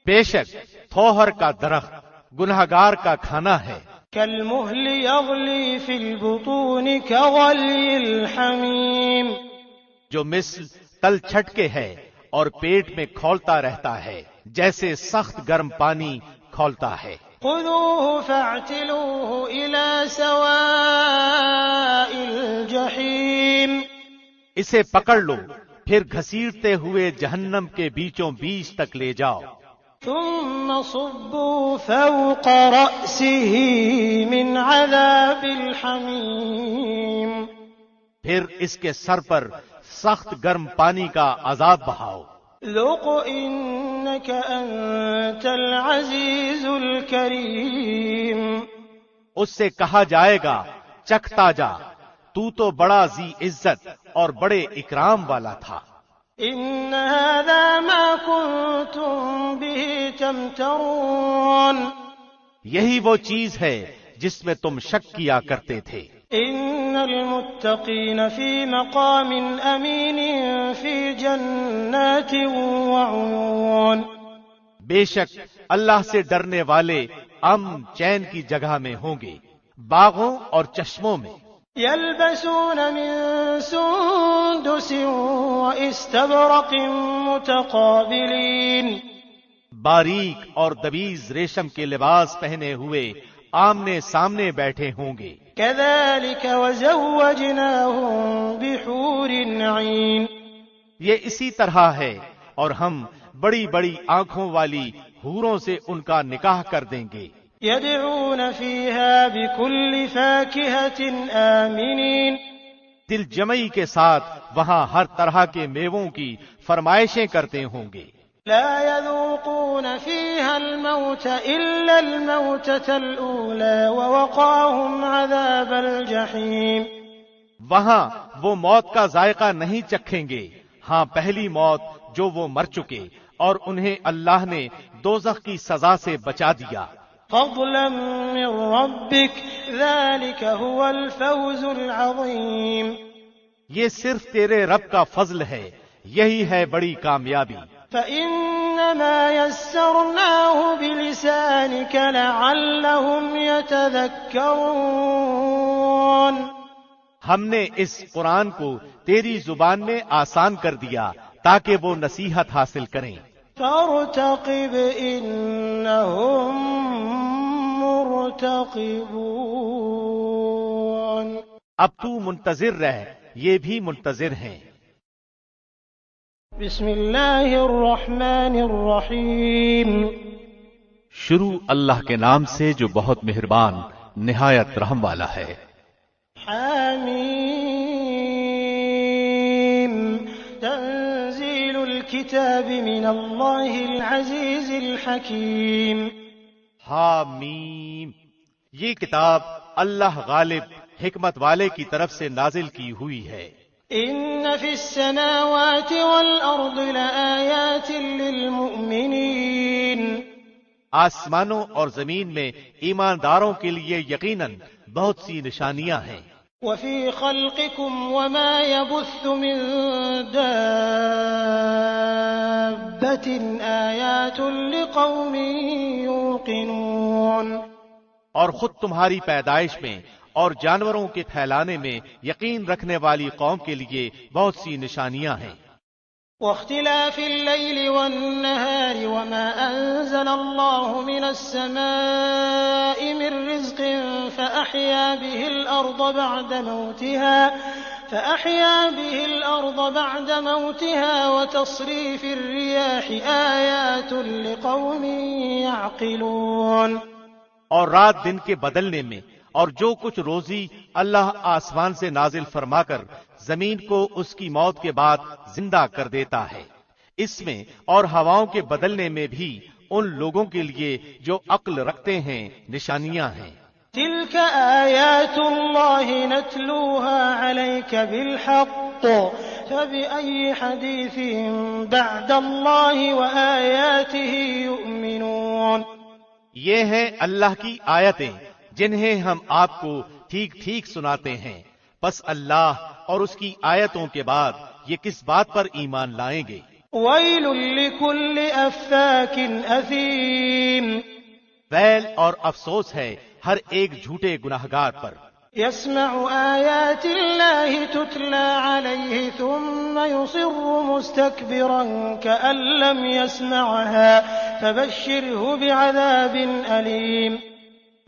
بے شک تھوہر کا درخت گنہگار کا کھانا ہے۔ كَالْمُهْلِ يَغْلِي فِي الْبُطُونِ كَغَلْيِ الْحَمِيمِ۔ جو مثل تل چھٹکے ہے اور پیٹ میں کھولتا رہتا ہے جیسے سخت گرم پانی کھولتا ہے۔ خُذُوهُ فَاعْتِلُوهُ إِلَى سَوَاءِ الْجَحِيمِ۔ اسے پکڑ لو پھر گھسیٹتے ہوئے جہنم کے بیچوں بیچ تک لے جاؤ۔ ثُمَّ صُبُّوا فَوْقَ رَأْسِهِ مِنْ عَذَابِ الْحَمِيمِ۔ پھر اس کے سر پر سخت گرم پانی کا عذاب بہاؤ۔ ذُقْ إِنَّكَ أَنْتَ الْعَزِيزُ الْكَرِيمُ۔ اس سے کہا جائے گا چکھتا جا، تو تو بڑا ذی عزت اور بڑے اکرام والا تھا۔ إِنَّ هَذَا مَا كُنْتُمْ بِهِ تَمْتَرُونَ۔ یہی وہ چیز ہے جس میں تم شک کیا کرتے تھے۔ إِنَّ الْمُتَّقِينَ فِي مَقَامٍ أَمِينٍ فِي جَنَّاتٍ وَعُيُونٍ۔ بے شک اللہ سے ڈرنے والے امن چین کی جگہ میں ہوں گے، باغوں اور چشموں میں۔ يَلْبَسُونَ مِن سُندُسٍ وَإِسْتَبْرَقٍ مُتَقَابِلِينَ۔ باریک اور دبیز ریشم کے لباس پہنے ہوئے آمنے سامنے بیٹھے ہوں گے۔ كَذَلِكَ وَزَوَّجْنَاهُم بِحُورٍ عِينٍ۔ یہ اسی طرح ہے اور ہم بڑی بڑی آنکھوں والی حوروں سے ان کا نکاح کر دیں گے۔ يَدْعُونَ فِيهَا بِكُلِّ فَاكِهَةٍ آمِنِينَ۔ دل جمعی کے ساتھ وہاں ہر طرح کے میووں کی فرمائشیں کرتے ہوں گے۔ لا يذوقون فيها الموت إلا الموتة الأولى ووقاهم عذاب الجحيم۔ وہاں وہ موت کا ذائقہ نہیں چکھیں گے، ہاں پہلی موت جو وہ مر چکے، اور انہیں اللہ نے دوزخ کی سزا سے بچا دیا۔ فضلا من ربك ذلك هو الفوز العظيم۔ یہ صرف تیرے رب کا فضل ہے، یہی ہے بڑی کامیابی۔ فإنما يسرناه بلسانك لعلهم يتذكرون۔ ہم نے اس قرآن کو تیری زبان میں آسان کر دیا تاکہ وہ نصیحت حاصل کریں۔ فارتقب إنهم مرتقبون۔ اب تو منتظر رہ، یہ بھی منتظر ہیں۔ بسم اللہ الرحمن الرحیم شروع اللہ کے نام سے جو بہت مہربان نہایت رحم والا ہے۔ حامیم تنزیل الکتاب من اللہ العزیز الحکیم۔ حامیم، یہ کتاب اللہ غالب حکمت والے کی طرف سے نازل کی ہوئی ہے۔ ان فی السماوات والارض لآیات للمؤمنین، آسمانوں اور زمین میں ایمانداروں کے لیے یقیناً بہت سی نشانیاں ہیں۔ وفی خلقکم وما يبث من دابۃ آیات لقوم یوقنون، اور خود تمہاری پیدائش میں اور جانوروں کے پھیلانے میں یقین رکھنے والی قوم کے لیے بہت سی نشانیاں ہیں۔ واختلاف الليل والنهار وما أنزل الله من السماء من رزق فأحيا به الأرض بعد موتها وتصريف الرياح آيات لقوم يعقلون۔ اور رات دن کے بدلنے میں اور جو کچھ روزی اللہ آسمان سے نازل فرما کر زمین کو اس کی موت کے بعد زندہ کر دیتا ہے، اس میں اور ہواؤں کے بدلنے میں بھی ان لوگوں کے لیے جو عقل رکھتے ہیں نشانیاں ہیں۔ تلك آیات اللہ نتلوها علیک بالحق فبأي حدیث بعد اللہ وآیاته یؤمنون۔ یہ ہیں اللہ کی آیتیں جنہیں ہم آپ کو ٹھیک ٹھیک سناتے ہیں، پس اللہ اور اس کی آیتوں کے بعد یہ کس بات پر ایمان لائیں گے؟ ویل لکل افاک اثیم، ویل اور افسوس ہے ہر ایک جھوٹے گناہگار پر۔ یسمع آیات اللہ تتلی علیہ ثم یصر مستکبرا کأن لم یسمعها فبشرہ بعذاب علیم۔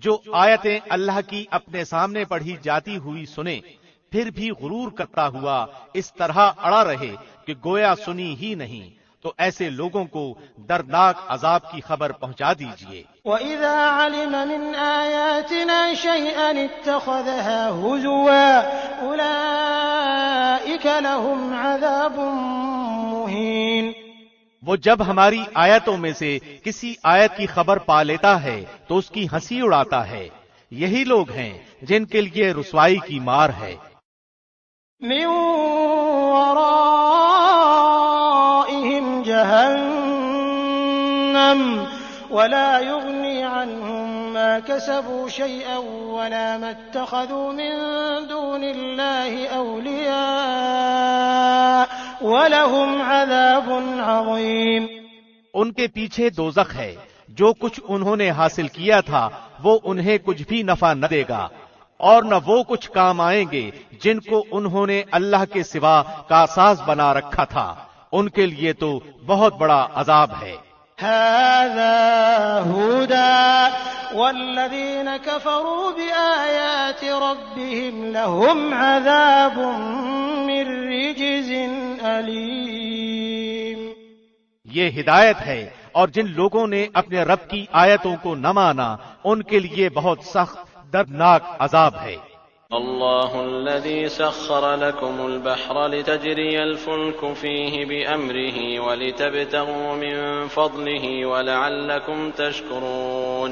جو آیتیں اللہ کی اپنے سامنے پڑھی جاتی ہوئی سنے پھر بھی غرور کرتا ہوا اس طرح اڑا رہے کہ گویا سنی ہی نہیں، تو ایسے لوگوں کو دردناک عذاب کی خبر پہنچا دیجیے۔ وَإِذَا عَلِمَ مِنْ آيَاتِنَا شَيْئًا اتَّخَذَهَا هُزُوًا أُولَئِكَ لَهُمْ عَذَابٌ مُهِينٌ۔ وہ جب ہماری آیتوں میں سے کسی آیت کی خبر پا لیتا ہے تو اس کی ہنسی اڑاتا ہے، یہی لوگ ہیں جن کے لیے رسوائی کی مار ہے۔ من ورائهم جهنم ولا يغني عنهم ما كسبوا شيئا ولا ما اتخذوا من دون الله أولياء وَلَهُمْ عَذَابٌ عَظِيمٌ۔ ان کے پیچھے دوزخ ہے، جو کچھ انہوں نے حاصل کیا تھا وہ انہیں کچھ بھی نفع نہ دے گا، اور نہ وہ کچھ کام آئیں گے جن کو انہوں نے اللہ کے سوا کاساز بنا رکھا تھا، ان کے لیے تو بہت بڑا عذاب ہے۔ هَذَا هُدًى وَالَّذِينَ كَفَرُوا بِآيَاتِ رَبِّهِمْ لَهُمْ عَذَابٌ مِّن رِّجْزٍ أَلِيمٌ۔ یہ ہدایت ہے، اور جن لوگوں نے اپنے رب کی آیتوں کو نہ مانا ان کے لیے بہت سخت دردناک عذاب ہے۔ اللہ الذي سخر لكم البحر لتجري الفلك فيه بأمره ولتبتغوا من فضله ولعلكم تشكرون۔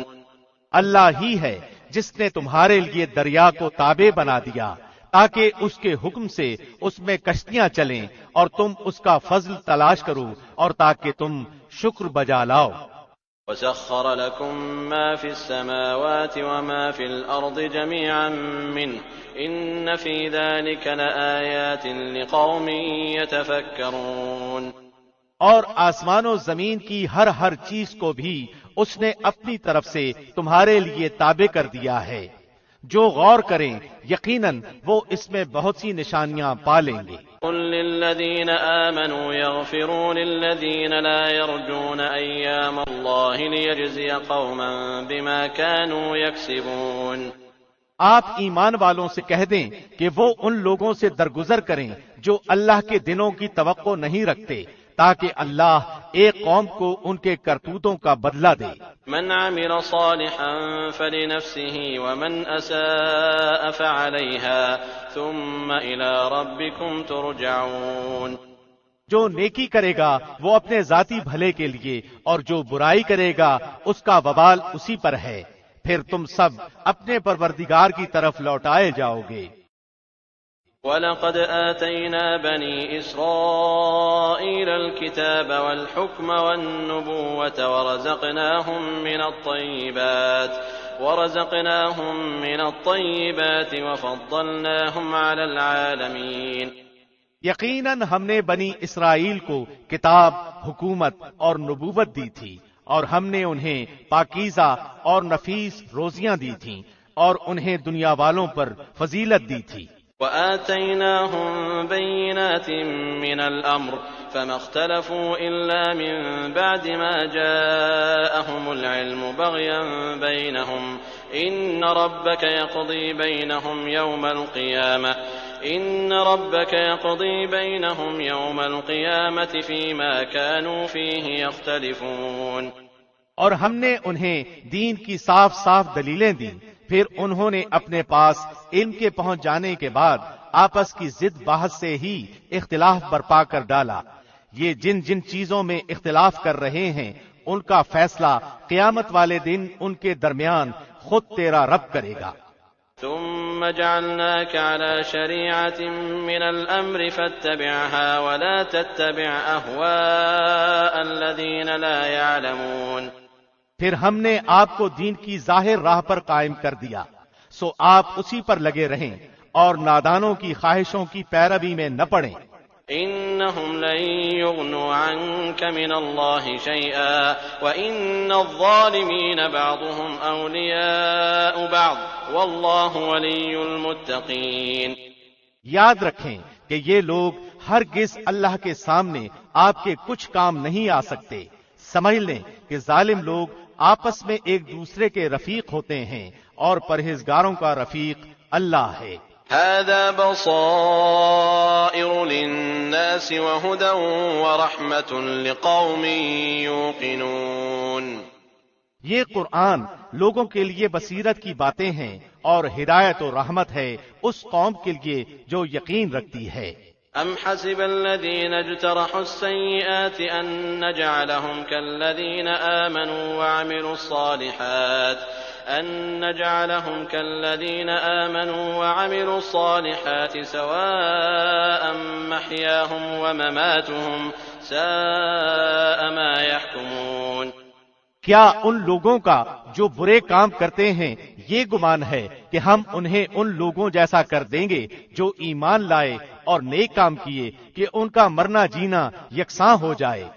اللہ ہی ہے جس نے تمہارے لیے دریا کو تابع بنا دیا تاکہ اس کے حکم سے اس میں کشتیاں چلیں اور تم اس کا فضل تلاش کرو اور تاکہ تم شکر بجا لاؤ۔ وسخر لكم ما في السماوات وما في الأرض جميعا منه إن في ذلك لآيات لقوم يتفكرون۔ اور آسمان و زمین کی ہر چیز کو بھی اس نے اپنی طرف سے تمہارے لیے تابع کر دیا ہے، جو غور کریں یقیناً وہ اس میں بہت سی نشانیاں پا لیں گے۔ قل للذين آمنوا يغفروا للذين لا يرجون أيام الله ليجزي قوما بما كانوا يكسبون۔ آپ ایمان والوں سے کہہ دیں کہ وہ ان لوگوں سے درگزر کریں جو اللہ کے دنوں کی توقع نہیں رکھتے تاکہ اللہ ایک قوم کو ان کے کرتوتوں کا بدلہ دے۔ من عمل صالحا فلنفسه ومن اساء فعليها ثم الى ربكم ترجعون۔ جو نیکی کرے گا وہ اپنے ذاتی بھلے کے لیے، اور جو برائی کرے گا اس کا وبال اسی پر ہے، پھر تم سب اپنے پروردگار کی طرف لوٹائے جاؤ گے۔ وَلَقَدْ آتَيْنَا بَنِي إِسْرَائِيلَ الْكِتَابَ وَالْحُكْمَ وَالنُّبُوَّةَ وَرَزَقْنَاهُمْ مِنَ الطَّيِّبَاتِ وَفَضَّلْنَاهُمْ عَلَى الْعَالَمِينَ۔ یقیناً ہم نے بنی اسرائیل کو کتاب، حکومت اور نبوت دی تھی، اور ہم نے انہیں پاکیزہ اور نفیس روزیاں دی تھیں، اور انہیں دنیا والوں پر فضیلت دی تھی۔ وَآتَيْنَاهُمْ بَيِّنَاتٍ مِّنَ الْأَمْرِ فَمَا اخْتَلَفُوا إِلَّا مِن بَعْدِ مَا جَاءَهُمُ الْعِلْمُ بَغْيًا بَيْنَهُمْ إِنَّ رَبَّكَ يَقْضِي بَيْنَهُمْ يَوْمَ الْقِيَامَةِ فِيمَا كَانُوا فِيهِ يَخْتَلِفُونَ۔ اور ہم نے انہیں دین کی صاف صاف دلیلیں دیں، پھر انہوں نے اپنے پاس علم کے پہنچ جانے کے بعد آپس کی ضد بحث سے ہی اختلاف برپا کر ڈالا۔ یہ جن جن چیزوں میں اختلاف کر رہے ہیں ان کا فیصلہ قیامت والے دن ان کے درمیان خود تیرا رب کرے گا۔ ثم جعلناك على شريعة من الأمر فاتبعها ولا تتبع أهواء الذين لا يعلمون۔ پھر ہم نے آپ کو دین کی ظاہر راہ پر قائم کر دیا، سو آپ اسی پر لگے رہیں اور نادانوں کی خواہشوں کی پیروی میں نہ پڑیں۔ إنهم لن يغنوا عنك من الله شيئا وإن الظالمين بعضهم أولياء بعض والله ولي المتقين۔ یاد رکھیں کہ یہ لوگ ہرگز اللہ کے سامنے آپ کے کچھ کام نہیں آ سکتے۔ سمجھ لیں کہ ظالم لوگ آپس میں ایک دوسرے کے رفیق ہوتے ہیں، اور پرہیزگاروں کا رفیق اللہ ہے۔ هذا بصائر للناس وهدى ورحمة لقوم يوقنون۔ یہ قرآن لوگوں کے لیے بصیرت کی باتیں ہیں اور ہدایت و رحمت ہے اس قوم کے لیے جو یقین رکھتی ہے۔ أم حسب الذين اجترحوا السيئات أن نجعلهم كالذين آمنوا وعملوا الصالحات سواء محياهم ومماتهم ساء ما يحكمون۔ کیا ان لوگوں کا جو برے کام کرتے ہیں یہ گمان ہے کہ ہم انہیں ان لوگوں جیسا کر دیں گے جو ایمان لائے اور نیک کام کیے کہ ان کا مرنا جینا یکساں ہو جائے؟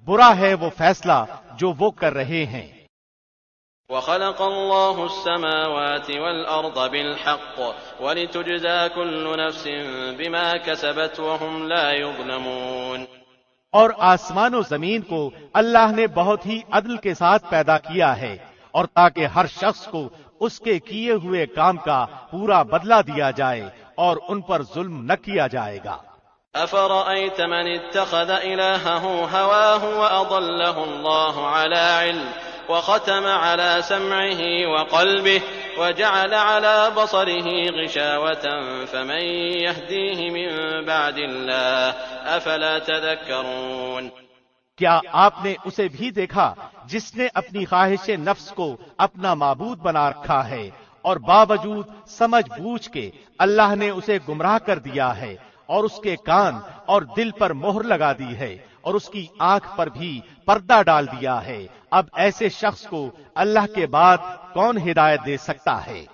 برا ہے وہ فیصلہ جو وہ کر رہے ہیں۔ وخلق الله السماوات والأرض بالحق ولتجزى كل نفس بما كسبت وهم لا يظلمون۔ اور آسمان و زمین کو اللہ نے بہت ہی عدل کے ساتھ پیدا کیا ہے، اور تاکہ ہر شخص کو اس کے کیے ہوئے کام کا پورا بدلہ دیا جائے اور ان پر ظلم نہ کیا جائے گا۔ أفرأيت من اتخذ إلهه هواه وأضله الله على علم وختم على سمعه وقلبه وجعل على بصره غشاوة فمن يهديه من بعد الله أفلا تذكرون۔ کیا آپ نے اسے بھی دیکھا جس نے اپنی خواہش نفس کو اپنا معبود بنا رکھا ہے، اور باوجود سمجھ بوجھ کے اللہ نے اسے گمراہ کر دیا ہے، اور اس کے کان اور دل پر مہر لگا دی ہے، اور اس کی آنکھ پر بھی پردہ ڈال دیا ہے۔ اب ایسے شخص کو اللہ کے بعد کون ہدایت دے سکتا ہے؟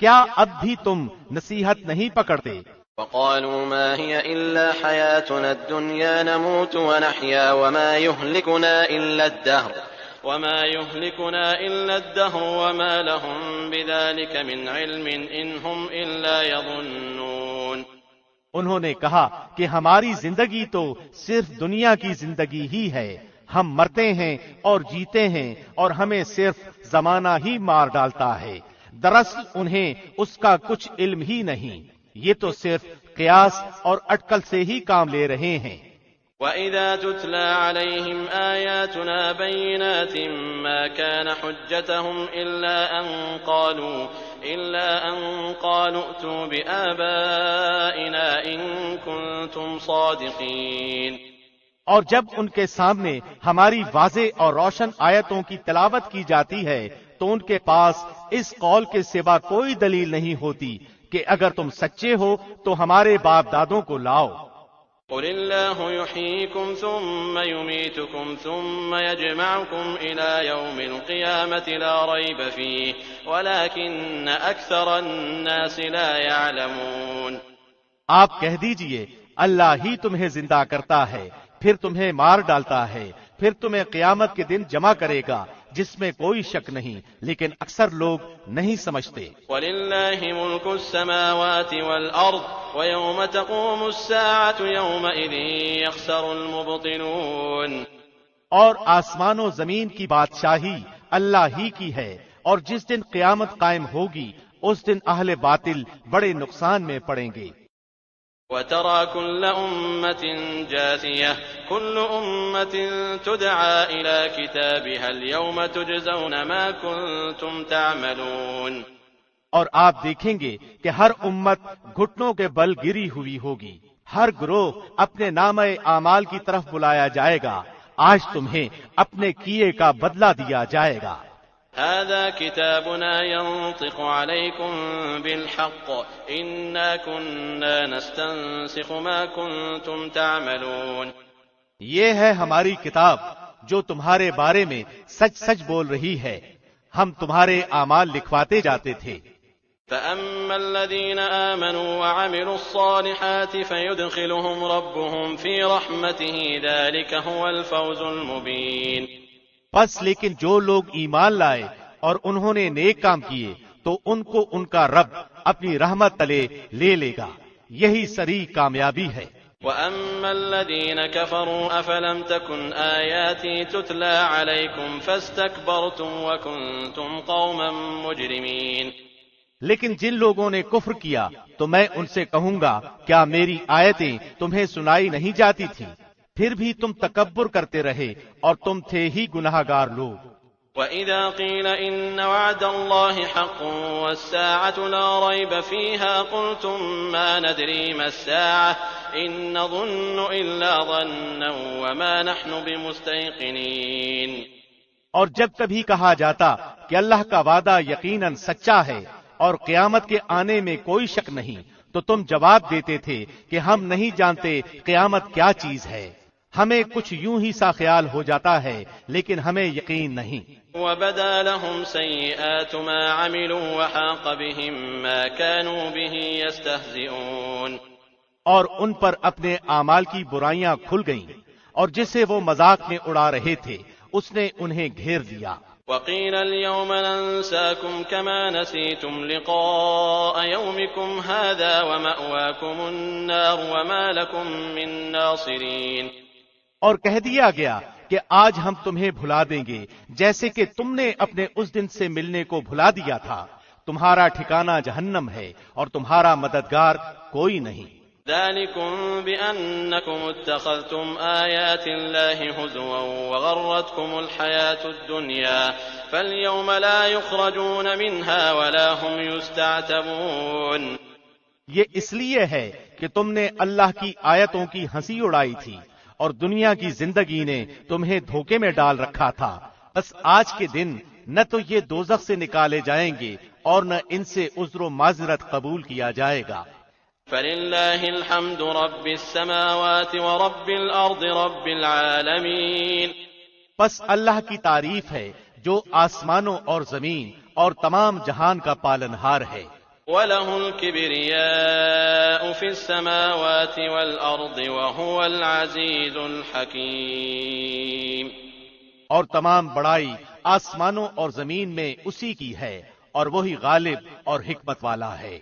کیا اب بھی تم نصیحت نہیں پکڑتے؟ وقالوا ما هي إلا حياتنا الدنيا نموت ونحيا وما يهلكنا إلا الدهر وما لهم بذلك من علم إن هم إلا يظنون۔ انہوں نے کہا کہ ہماری زندگی تو صرف دنیا کی زندگی ہی ہے، ہم مرتے ہیں اور جیتے ہیں اور ہمیں صرف زمانہ ہی مار ڈالتا ہے، دراصل انہیں اس کا کچھ علم ہی نہیں، یہ تو صرف قیاس اور اٹکل سے ہی کام لے رہے ہیں۔ وَإِذَا تُتْلَى عَلَيْهِمْ آيَاتُنَا بَيِّنَاتٍ مَا كَانَ حُجَّتَهُمْ إِلَّا أَن قَالُوا ائْتُوا بِآبَائِنَا إِن كُنتُمْ صَادِقِينَ۔ اور جب ان کے سامنے ہماری واضح اور روشن آیتوں کی تلاوت کی جاتی ہے تو ان کے پاس اس قول کے سوا کوئی دلیل نہیں ہوتی کہ اگر تم سچے ہو تو ہمارے باپ دادوں کو لاؤ۔ قُلِ اللَّهُ يُحْيِيكُمْ ثُمَّ يُمِيتُكُمْ ثُمَّ يَجْمَعُكُمْ إِلَى يَوْمِ الْقِيَامَةِ لَا رَيْبَ فِيهِ وَلَكِنَّ أَكْثَرَ النَّاسِ لَا يَعْلَمُونَ۔ آپ کہہ دیجئے اللہ ہی تمہیں زندہ کرتا ہے، پھر تمہیں مار ڈالتا ہے، پھر تمہیں قیامت کے دن جمع کرے گا جس میں کوئی شک نہیں، لیکن اکثر لوگ نہیں سمجھتے۔ وَلِلَّهِ مُلْكُ السَّمَاوَاتِ وَالْأَرْضِ وَيَوْمَ تَقُومُ السَّاعَةُ يَوْمَئِذٍ يَخْسَرُ الْمُبْطِلُونَ۔ اور آسمان و زمین کی بادشاہی اللہ ہی کی ہے، اور جس دن قیامت قائم ہوگی اس دن اہل باطل بڑے نقصان میں پڑیں گے۔ وَتَرَى كُلَّ أُمَّةٍ جَاثِيَةً كُلُّ أُمَّةٍ تُدْعَى إِلَى كِتَابِهَا الْيَوْمَ تُجْزَوْنَ مَا كُنتُمْ تَعْمَلُونَ۔ اور آپ دیکھیں گے کہ ہر امت گھٹنوں کے بل گری ہوئی ہوگی، ہر گروہ اپنے نامہ اعمال کی طرف بلایا جائے گا، آج تمہیں اپنے کیے کا بدلہ دیا جائے گا۔ هذا كتابنا ينطق عليكم بالحق إنا كنا نستنسخ ما كنتم تعملون۔ یہ ہے ہماری کتاب جو تمہارے بارے میں سچ سچ بول رہی ہے، ہم تمہارے اعمال لکھواتے جاتے تھے۔ فأما الذين آمنوا وعملوا الصالحات فيدخلهم ربهم في رحمته ذلك هو الفوز المبين۔ پس لیکن جو لوگ ایمان لائے اور انہوں نے نیک کام کیے تو ان کو ان کا رب اپنی رحمت تلے لے لے گا، یہی سری کامیابی ہے۔ وَأَمَّا الَّذِينَ كَفَرُوا أَفَلَمْ تَكُنْ آيَاتِي تُتْلَى عَلَيْكُمْ فَاسْتَكْبَرْتُمْ وَكُنْتُمْ قَوْمًا مُجْرِمِينَ۔ لیکن جن لوگوں نے کفر کیا تو میں ان سے کہوں گا کیا میری آیتیں تمہیں سنائی نہیں جاتی تھیں؟ پھر بھی تم تکبر کرتے رہے اور تم تھے ہی گناہگار لوگ۔ وَإِذَا قِيلَ إِنَّ وَعْدَ اللَّهِ حَقٌّ وَالسَّاعَةُ لَا رَيْبَ فِيهَا قُلْتُم مَّا نَدْرِي مَا السَّاعَةُ إِن نَّظُنُّ إِلَّا ظَنًّا وَمَا نَحْنُ بِمُسْتَيْقِنِينَ۔ اور جب کبھی کہا جاتا کہ اللہ کا وعدہ یقیناً سچا ہے اور قیامت کے آنے میں کوئی شک نہیں، تو تم جواب دیتے تھے کہ ہم نہیں جانتے قیامت کیا چیز ہے، ہمیں کچھ یوں ہی سا خیال ہو جاتا ہے لیکن ہمیں یقین نہیں۔ وَبَدَا لَهُمْ سَيِّئَاتُ مَا عَمِلُوا وَحَاقَ بِهِم مَّا كَانُوا بِهِ يَسْتَهْزِئُونَ۔ اور ان پر اپنے اعمال کی برائیاں کھل گئیں اور جسے وہ مذاق میں اڑا رہے تھے اس نے انہیں گھیر لیا۔ وَقِيلَ الْيَوْمَ نَنسَاكُمْ كَمَا نَسِيتُمْ لِقَاءَ يَوْمِكُمْ هَٰذَا وَمَأْوَاكُمُ النَّارُ وَمَا لَكُم مِّن نَّاصِرِينَ۔ اور کہہ دیا گیا کہ آج ہم تمہیں بھلا دیں گے جیسے کہ تم نے اپنے اس دن سے ملنے کو بھلا دیا تھا، تمہارا ٹھکانہ جہنم ہے اور تمہارا مددگار کوئی نہیں۔ ذَلِكُم بِأَنَّكُمُ اتَّخَذْتُمْ آيَاتِ اللَّهِ هُزُوًا وَغَرَّتْكُمُ الْحَيَاةُ الدُّنْيَا فَالْيَوْمَ لَا يُخْرَجُونَ مِنْهَا وَلَا هُمْ يُسْتَعْتَبُونَ۔ یہ اس لیے ہے کہ تم نے اللہ کی آیتوں کی ہنسی اڑائی تھی اور دنیا کی زندگی نے تمہیں دھوکے میں ڈال رکھا تھا، بس آج کے دن نہ تو یہ دوزخ سے نکالے جائیں گے اور نہ ان سے عذر و معذرت قبول کیا جائے گا۔ فَلِلَّهِ الْحَمْدُ رَبِّ السَّمَاوَاتِ وَرَبِّ الْأَرْضِ رَبِّ الْعَالَمِينَ۔ بس اللہ کی تعریف ہے جو آسمانوں اور زمین اور تمام جہان کا پالنہار ہے۔ وَلَهُ الْكِبْرِيَاءُ فِي السَّمَاوَاتِ وَالْأَرْضِ وَهُوَ الْعَزِيزُ الْحَكِيمُ۔ اور تمام بڑائی آسمانوں اور زمین میں اسی کی ہے اور وہی غالب اور حکمت والا ہے۔